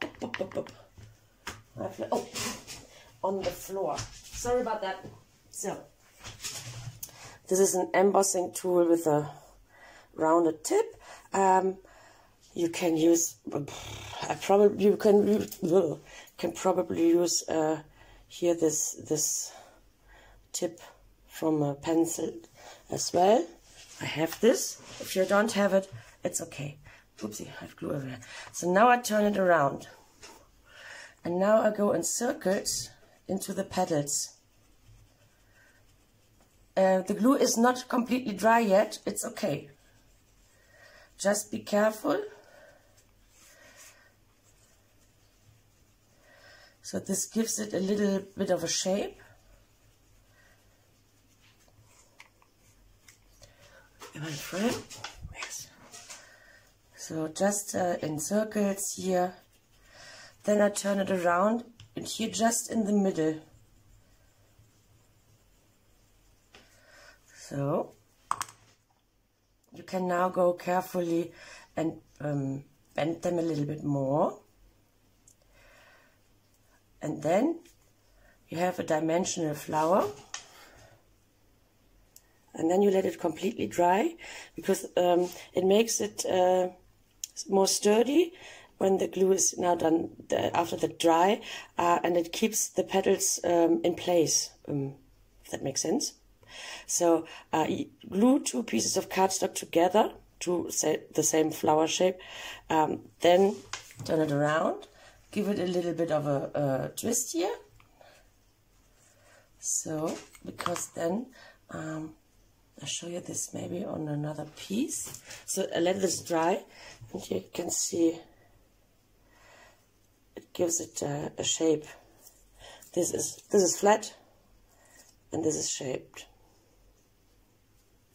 on the floor. Sorry about that. So this is an embossing tool with a rounded tip. You can use. You can probably use here this tip from a pencil as well. I have this. If you don't have it, it's okay. Oopsie, I have glue everywhere. So now I turn it around. And now I go in circles into the petals. The glue is not completely dry yet. It's okay. Just be careful. So this gives it a little bit of a shape. Am I in frame? Yes. So just in circles here. Then I turn it around, and here just in the middle. So you can now go carefully and bend them a little bit more. And then you have a dimensional flower. And then you let it completely dry, because it makes it more sturdy when the glue is now done after the dry, and it keeps the petals in place, if that makes sense. So glue two pieces of cardstock together to the same flower shape, then turn it around, give it a little bit of a twist here. So, because then I'll show you this maybe on another piece. So I let this dry, and you can see it gives it a shape. This is flat, and this is shaped.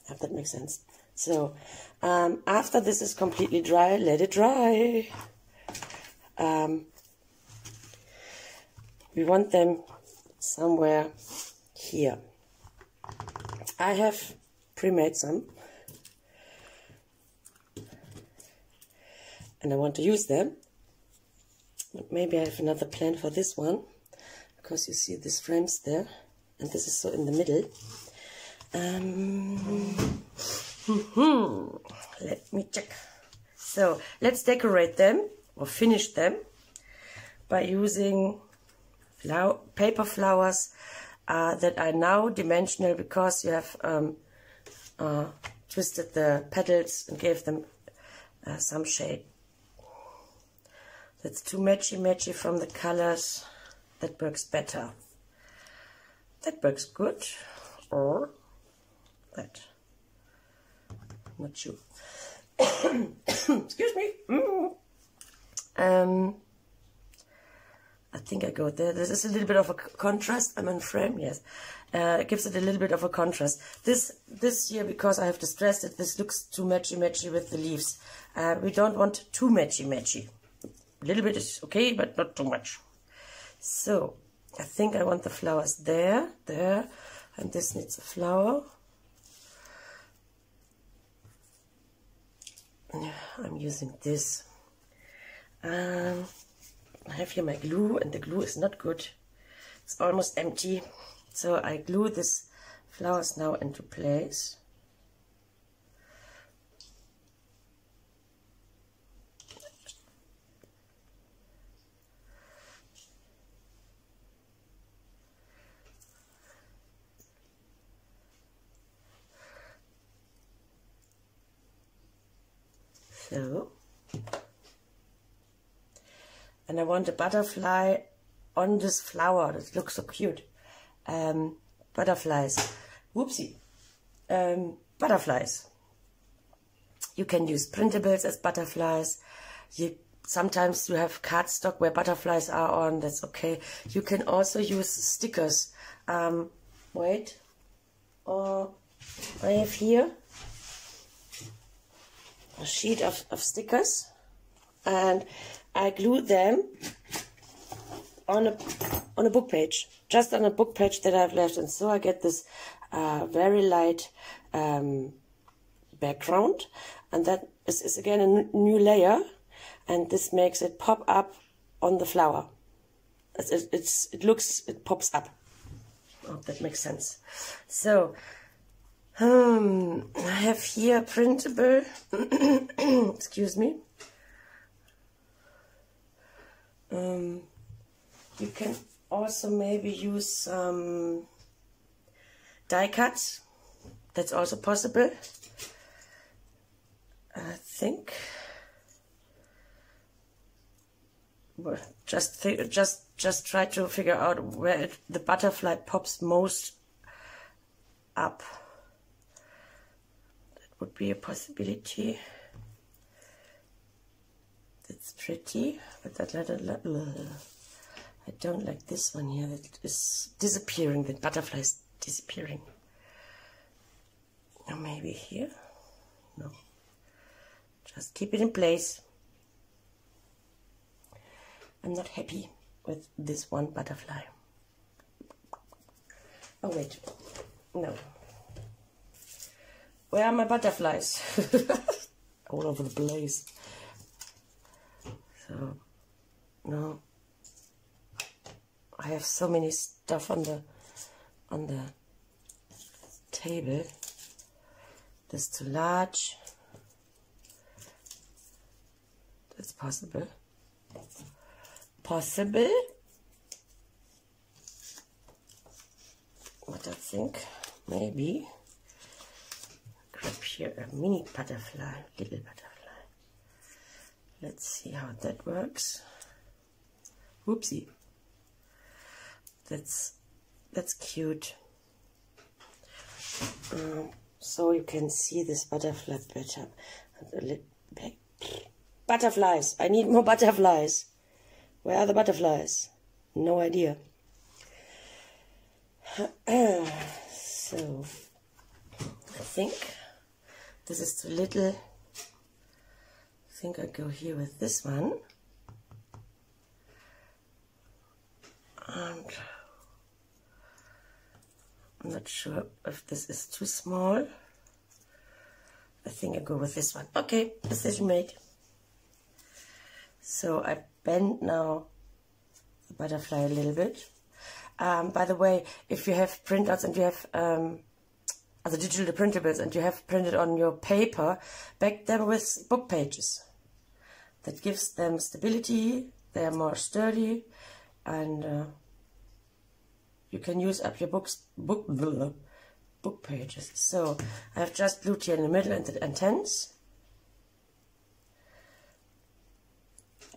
I hope that makes sense. So after this is completely dry, let it dry. We want them somewhere here. I have pre-made some, and I want to use them. But maybe I have another plan for this one, because you see these frames there, and this is so in the middle. Let me check. So let's decorate them or finish them by using paper flowers that are now dimensional, because you have twisted the petals and gave them some shape. That's too matchy from the colors. That works better. That works good. Or that. Not sure. Excuse me. I think I go there. This is a little bit of a contrast. I'm in frame, yes. It gives it a little bit of a contrast. This here, because I have distressed it, this looks too matchy with the leaves. We don't want too matchy. A little bit is okay, but not too much. So I think I want the flowers there, and this needs a flower. I'm using this. I have here my glue, and the glue is not good. It's almost empty. So I glue these flowers now into place. So, and I want a butterfly on this flower. That looks so cute. Butterflies. Whoopsie. Butterflies. You can use printables as butterflies. Sometimes you have cardstock where butterflies are on. That's okay. You can also use stickers. Wait. I have here a sheet of stickers, and I glue them on a book page, just on a book page that I've left, and so I get this very light background, and that is again a new layer, and this makes it pop up on the flower. It pops up. Oh, that makes sense. So I have here a printable. Excuse me. You can also maybe use some die cuts. That's also possible. I think. Well, just try to figure out where the butterfly pops most up. That would be a possibility. That's pretty, but I don't like this one here. That is disappearing. The butterfly is disappearing. Or maybe here. No. Just keep it in place. I'm not happy with this one butterfly. Oh wait, no. Where are my butterflies? All over the place. So, no. I have so many stuff on the table. This is too large. That's possible. Possible. What I think, maybe grab here a mini butterfly, little butterfly. Let's see how that works. Whoopsie. That's cute. So you can see this butterfly better. Butterflies. I need more butterflies. Where are the butterflies? No idea. So, I think this is too little. I think I go here with this one. And I'm not sure if this is too small. I think I go with this one. Okay, decision made. So I bend now the butterfly a little bit. By the way, if you have printouts and you have the digital printables and you have printed on your paper, back them with book pages. That gives them stability, they are more sturdy, and you can use up your book pages. So I have just glued here in the middle and the antennas.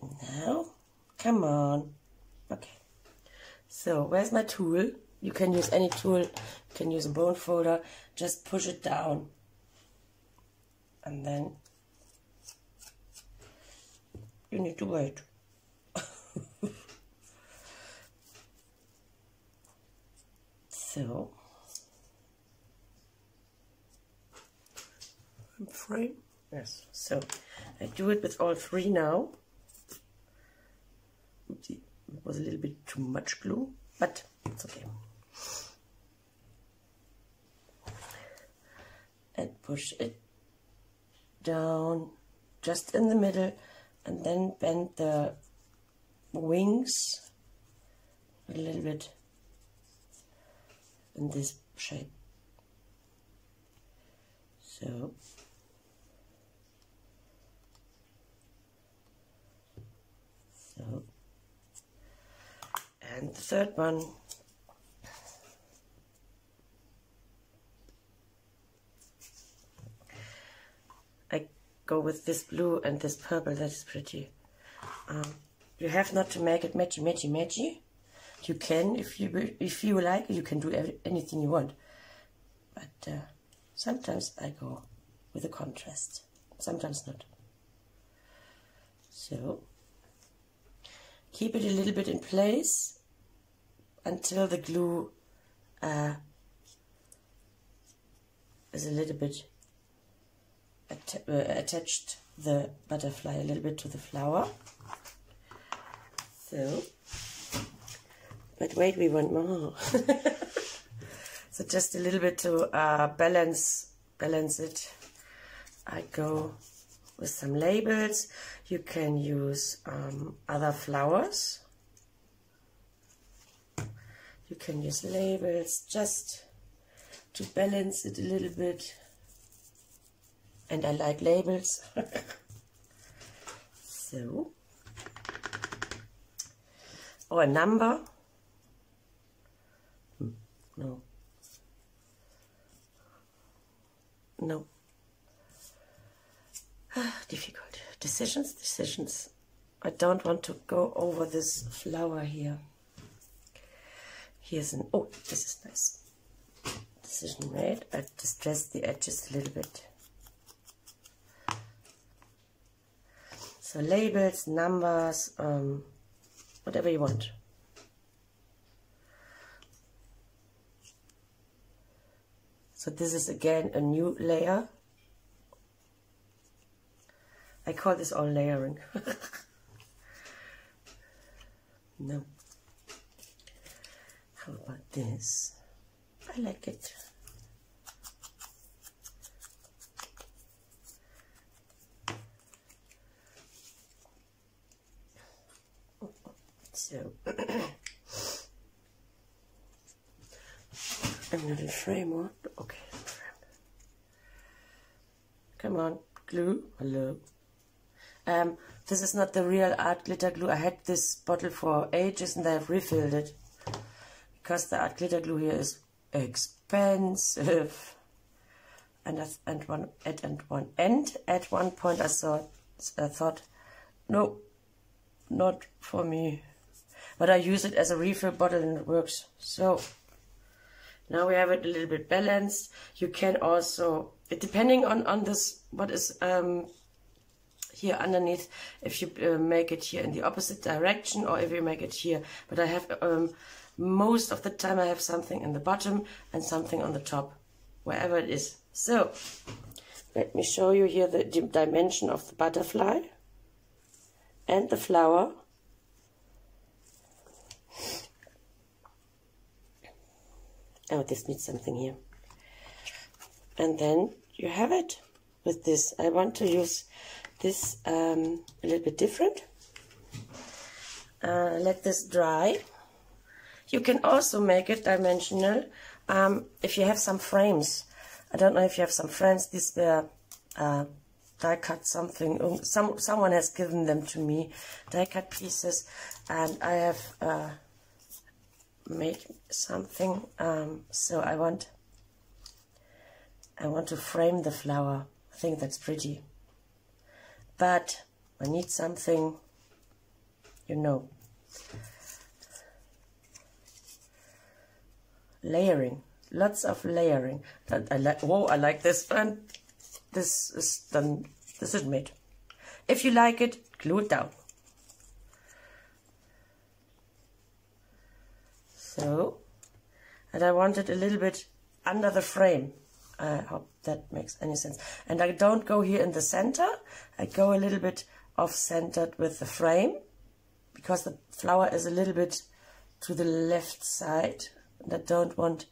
Now, come on. Okay. So where's my tool? You can use any tool. You can use a bone folder. Just push it down, and then you need to wait. So, frame. Yes. So I do it with all three now. Oopsie, it was a little bit too much glue, but it's okay. And push it down just in the middle, and then bend the wings a little bit in this shape. So and the third one. I go with this blue and this purple. That is pretty. You have not to make it matchy. You can, if you like, you can do anything you want. But sometimes I go with a contrast. Sometimes not. So keep it a little bit in place until the glue is a little bit attached the butterfly a little bit to the flower. So, but wait, we want more. So just a little bit to balance it. I go with some labels. You can use other flowers. You can use labels just to balance it a little bit. And I like labels. So, or a number. No. No. Difficult. Decisions. I don't want to go over this flower here. Here's an, oh, this is nice. Decision made. I distress the edges a little bit. So labels, numbers, whatever you want. So this is again a new layer. I call this all layering. No. How about this? I like it. So, a little framework. Okay, frame. Come on, glue. Hello. This is not the real art glitter glue. I had this bottle for ages and I've refilled it because the art glitter glue here is expensive. And at one point I thought, no, not for me. But I use it as a refill bottle and it works. So now we have it a little bit balanced. You can also, depending on this, what is here underneath, if you make it here in the opposite direction or if you make it here. But I have, most of the time I have something in the bottom and something on the top, wherever it is. So let me show you here the dimension of the butterfly and the flower. Oh, this needs something here. And then you have it with this. I want to use this a little bit different. Let this dry. You can also make it dimensional if you have some frames. I don't know if you have some frames. These were die cut something. Someone has given them to me, die cut pieces, and I have made something. So I want to frame the flower. I think that's pretty. But I need something, you know, layering, lots of layering. I like. Whoa, I like this one. This is done. This is made. If you like it, glue it down. So, and I want it a little bit under the frame. I hope that makes any sense. And I don't go here in the center. I go a little bit off-centered with the frame, because the flower is a little bit to the left side, and I don't want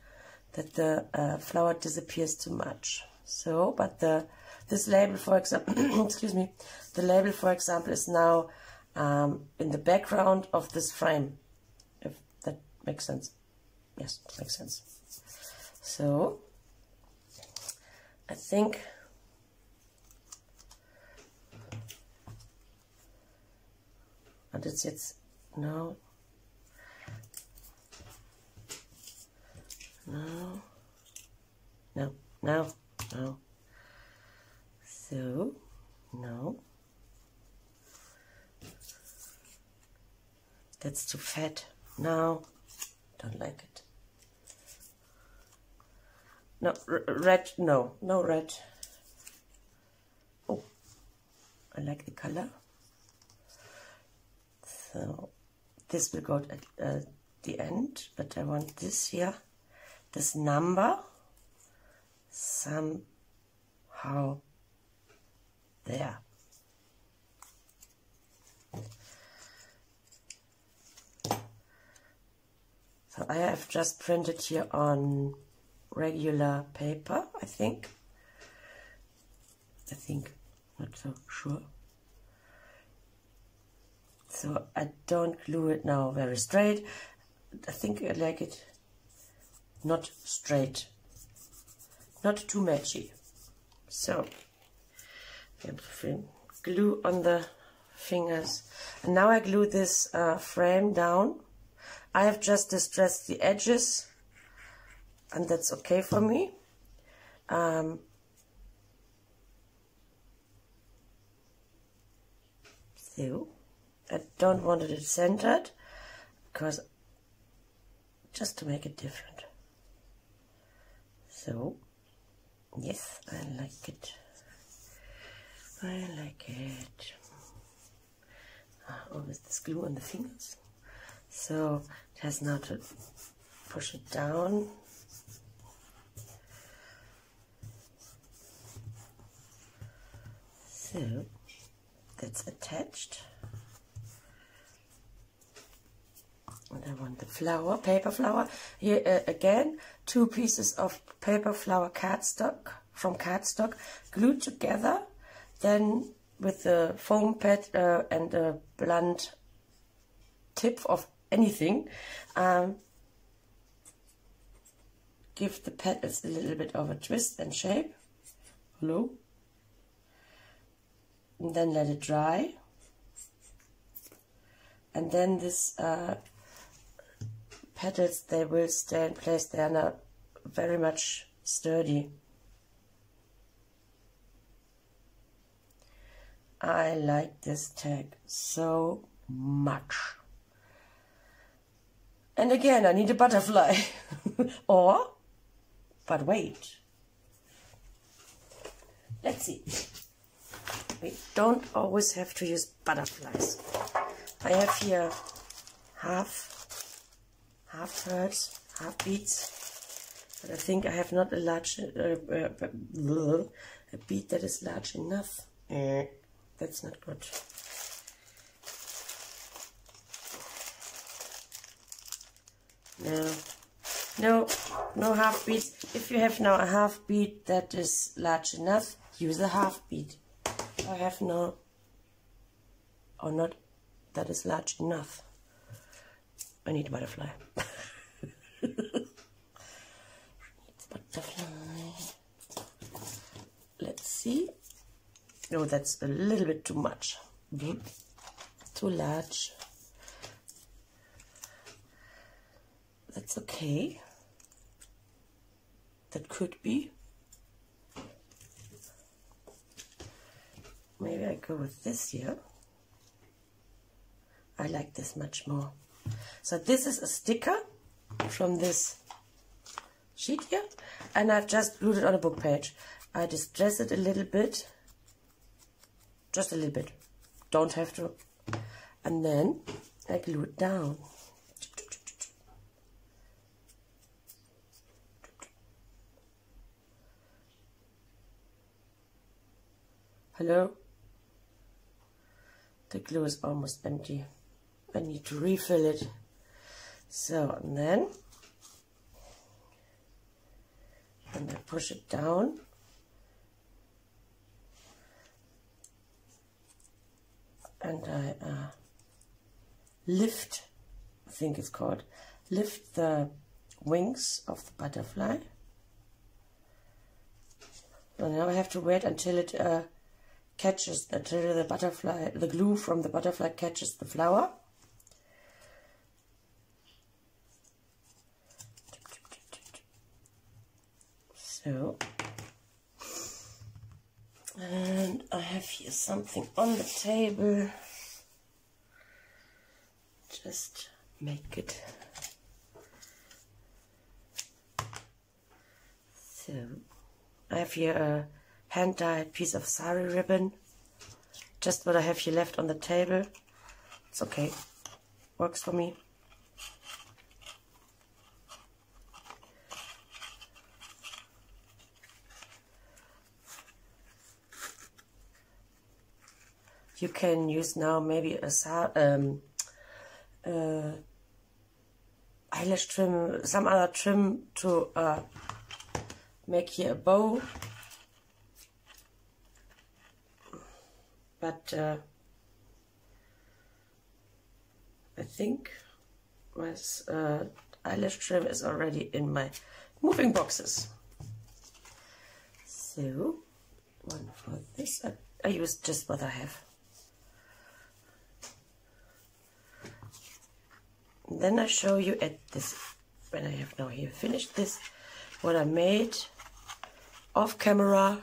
that the flower disappears too much. So, but this label, for example, excuse me, the label, for example, is now in the background of this frame, if that makes sense. Yes, it makes sense. So, I think and it's no, so no, that's too fat. No, don't like it. No, red, no red. Oh, I like the color. So this will go at the end, but I want this here, this number, somehow there. So I have just printed here on regular paper, I think, not so sure. So I don't glue it now very straight. I think I like it not straight, not too matchy. So glue on the fingers, and now I glue this frame down. I have just distressed the edges, and that's okay for me. So I don't want it centered, because just to make it different. So yes, I like it. I like it. Always this glue on the fingers. So it has now to push it down. So that's attached. And I want the flower, paper flower. Here again, 2 pieces of paper flower cardstock, from cardstock, glued together, then with the foam pad and a blunt tip of anything, give the petals a little bit of a twist and shape. Hello. And then let it dry. And then this petals, they will stay in place. They are not very much sturdy. I like this tag so much. And again, I need a butterfly. But wait. Let's see. We don't always have to use butterflies. I have here half pearls, half beads, but I think I have not a large a bead that is large enough. That's not good. No half beads. If you have now a half bead that is large enough, use a half bead. I have no, or not, that is large enough. I need a butterfly. Let's see. No, that's a little bit too much. Too large. That's okay. That could be. Maybe I go with this here. I like this much more. So this is a sticker from this sheet here, and I've just glued it on a book page. I distress it a little bit, just a little bit, don't have to, and then I glue it down. Hello? The glue is almost empty. I need to refill it. So, and then I push it down. And I lift, I think it's called, lift the wings of the butterfly. So now I have to wait until it catches, until the butterfly, the glue from the butterfly catches the flower. So, and I have here something on the table. Just make it. So, I have here a hand-dyed piece of sari ribbon. Just what I have here left on the table. It's okay. Works for me. You can use now maybe a eyelash trim, some other trim to make here a bow. But I think my eyelash trim is already in my moving boxes. So, one for this. I use just what I have. And then I show you at this, when I have now here finished this, what I made off camera.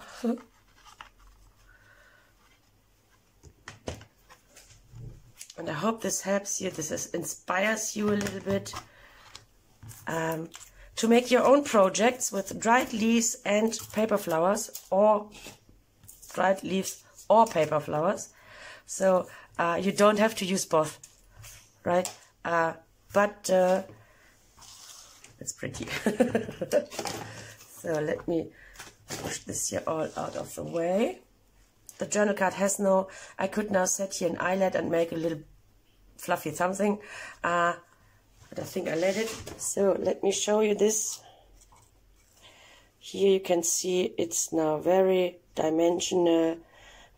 And I hope this helps you, inspires you a little bit to make your own projects with dried leaves and paper flowers, or dried leaves or paper flowers. So you don't have to use both, right? But it's pretty. So let me push this here all out of the way. The journal card has no, I could now set here an eyelet and make a little fluffy something, but I think I let it. So let me show you this. Here you can see it's now very dimensional,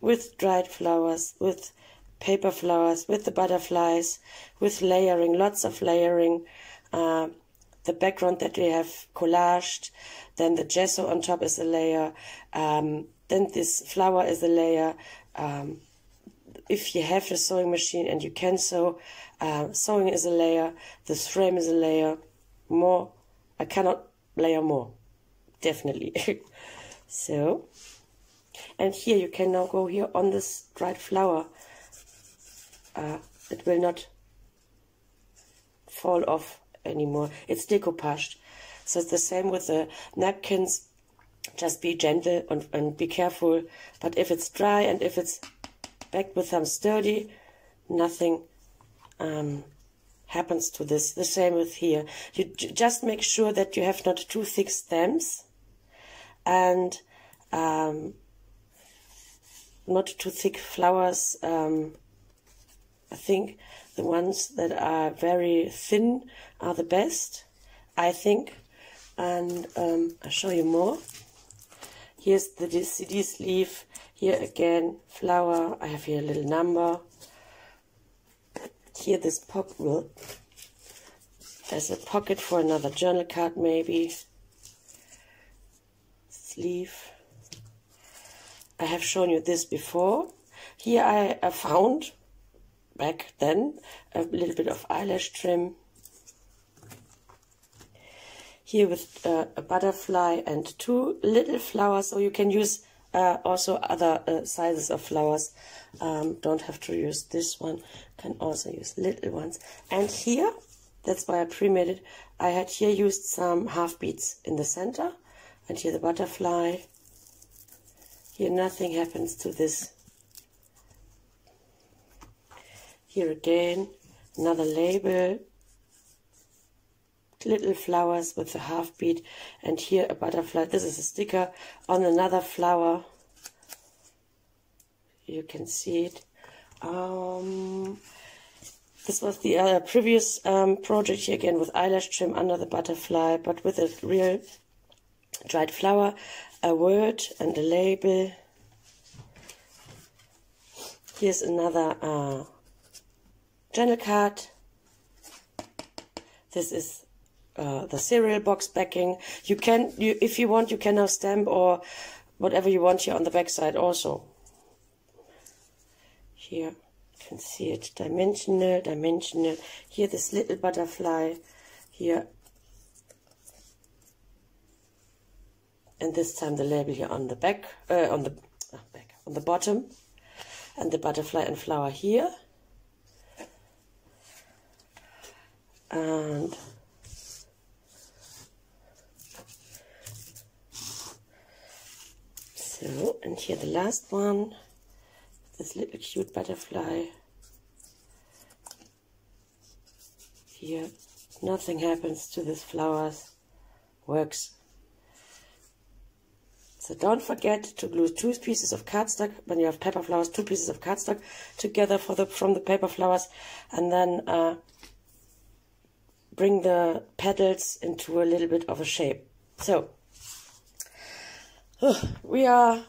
with dried flowers, with paper flowers, with the butterflies, with layering, lots of layering. The background that we have collaged, then the gesso on top is a layer, then this flower is a layer. If you have a sewing machine and you can sew, sewing is a layer, this frame is a layer. More, I cannot layer more, definitely. So, and here you can now go here on this dried flower. It will not fall off anymore. It's decoupaged. So it's the same with the napkins. Just be gentle and be careful. But if it's dry and if it's backed with some sturdy, nothing happens to this. The same with here. You just make sure that you have not too thick stems, and not too thick flowers. I think the ones that are very thin are the best, I think. And I'll show you more. Here's the CD sleeve. Here again, flower. I have here a little number. Here this pocket as a pocket for another journal card maybe. Sleeve. I have shown you this before. Here I found, back then, a little bit of eyelash trim. Here with a butterfly and 2 little flowers, so you can use also other sizes of flowers. Don't have to use this one, can also use little ones. And here, that's why I pre-made it, I had here used some half beads in the center, and here the butterfly. Here nothing happens to this. Here again, another label, little flowers with a half bead, and here a butterfly. This is a sticker on another flower. You can see it. This was the previous project here again with eyelash trim under the butterfly, but with a real dried flower, a word and a label. Here's another journal card. This is the cereal box backing. You can, if you want, you can now stamp or whatever you want here on the back side also. Here you can see it, dimensional. Here this little butterfly. Here, and this time the label here on the back, on the bottom, and the butterfly and flower here. And so, and here the last one, this little cute butterfly. Here, nothing happens to these flowers, works. So don't forget to glue 2 pieces of cardstock, when you have paper flowers, 2 pieces of cardstock together from the paper flowers, and then bring the petals into a little bit of a shape. So, we are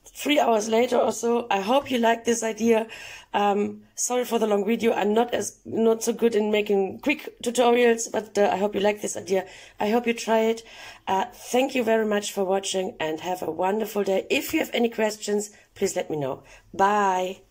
3 hours later or so. I hope you like this idea. Sorry for the long video. I'm not so good in making quick tutorials, but I hope you like this idea. I hope you try it. Thank you very much for watching and have a wonderful day. If you have any questions, please let me know. Bye.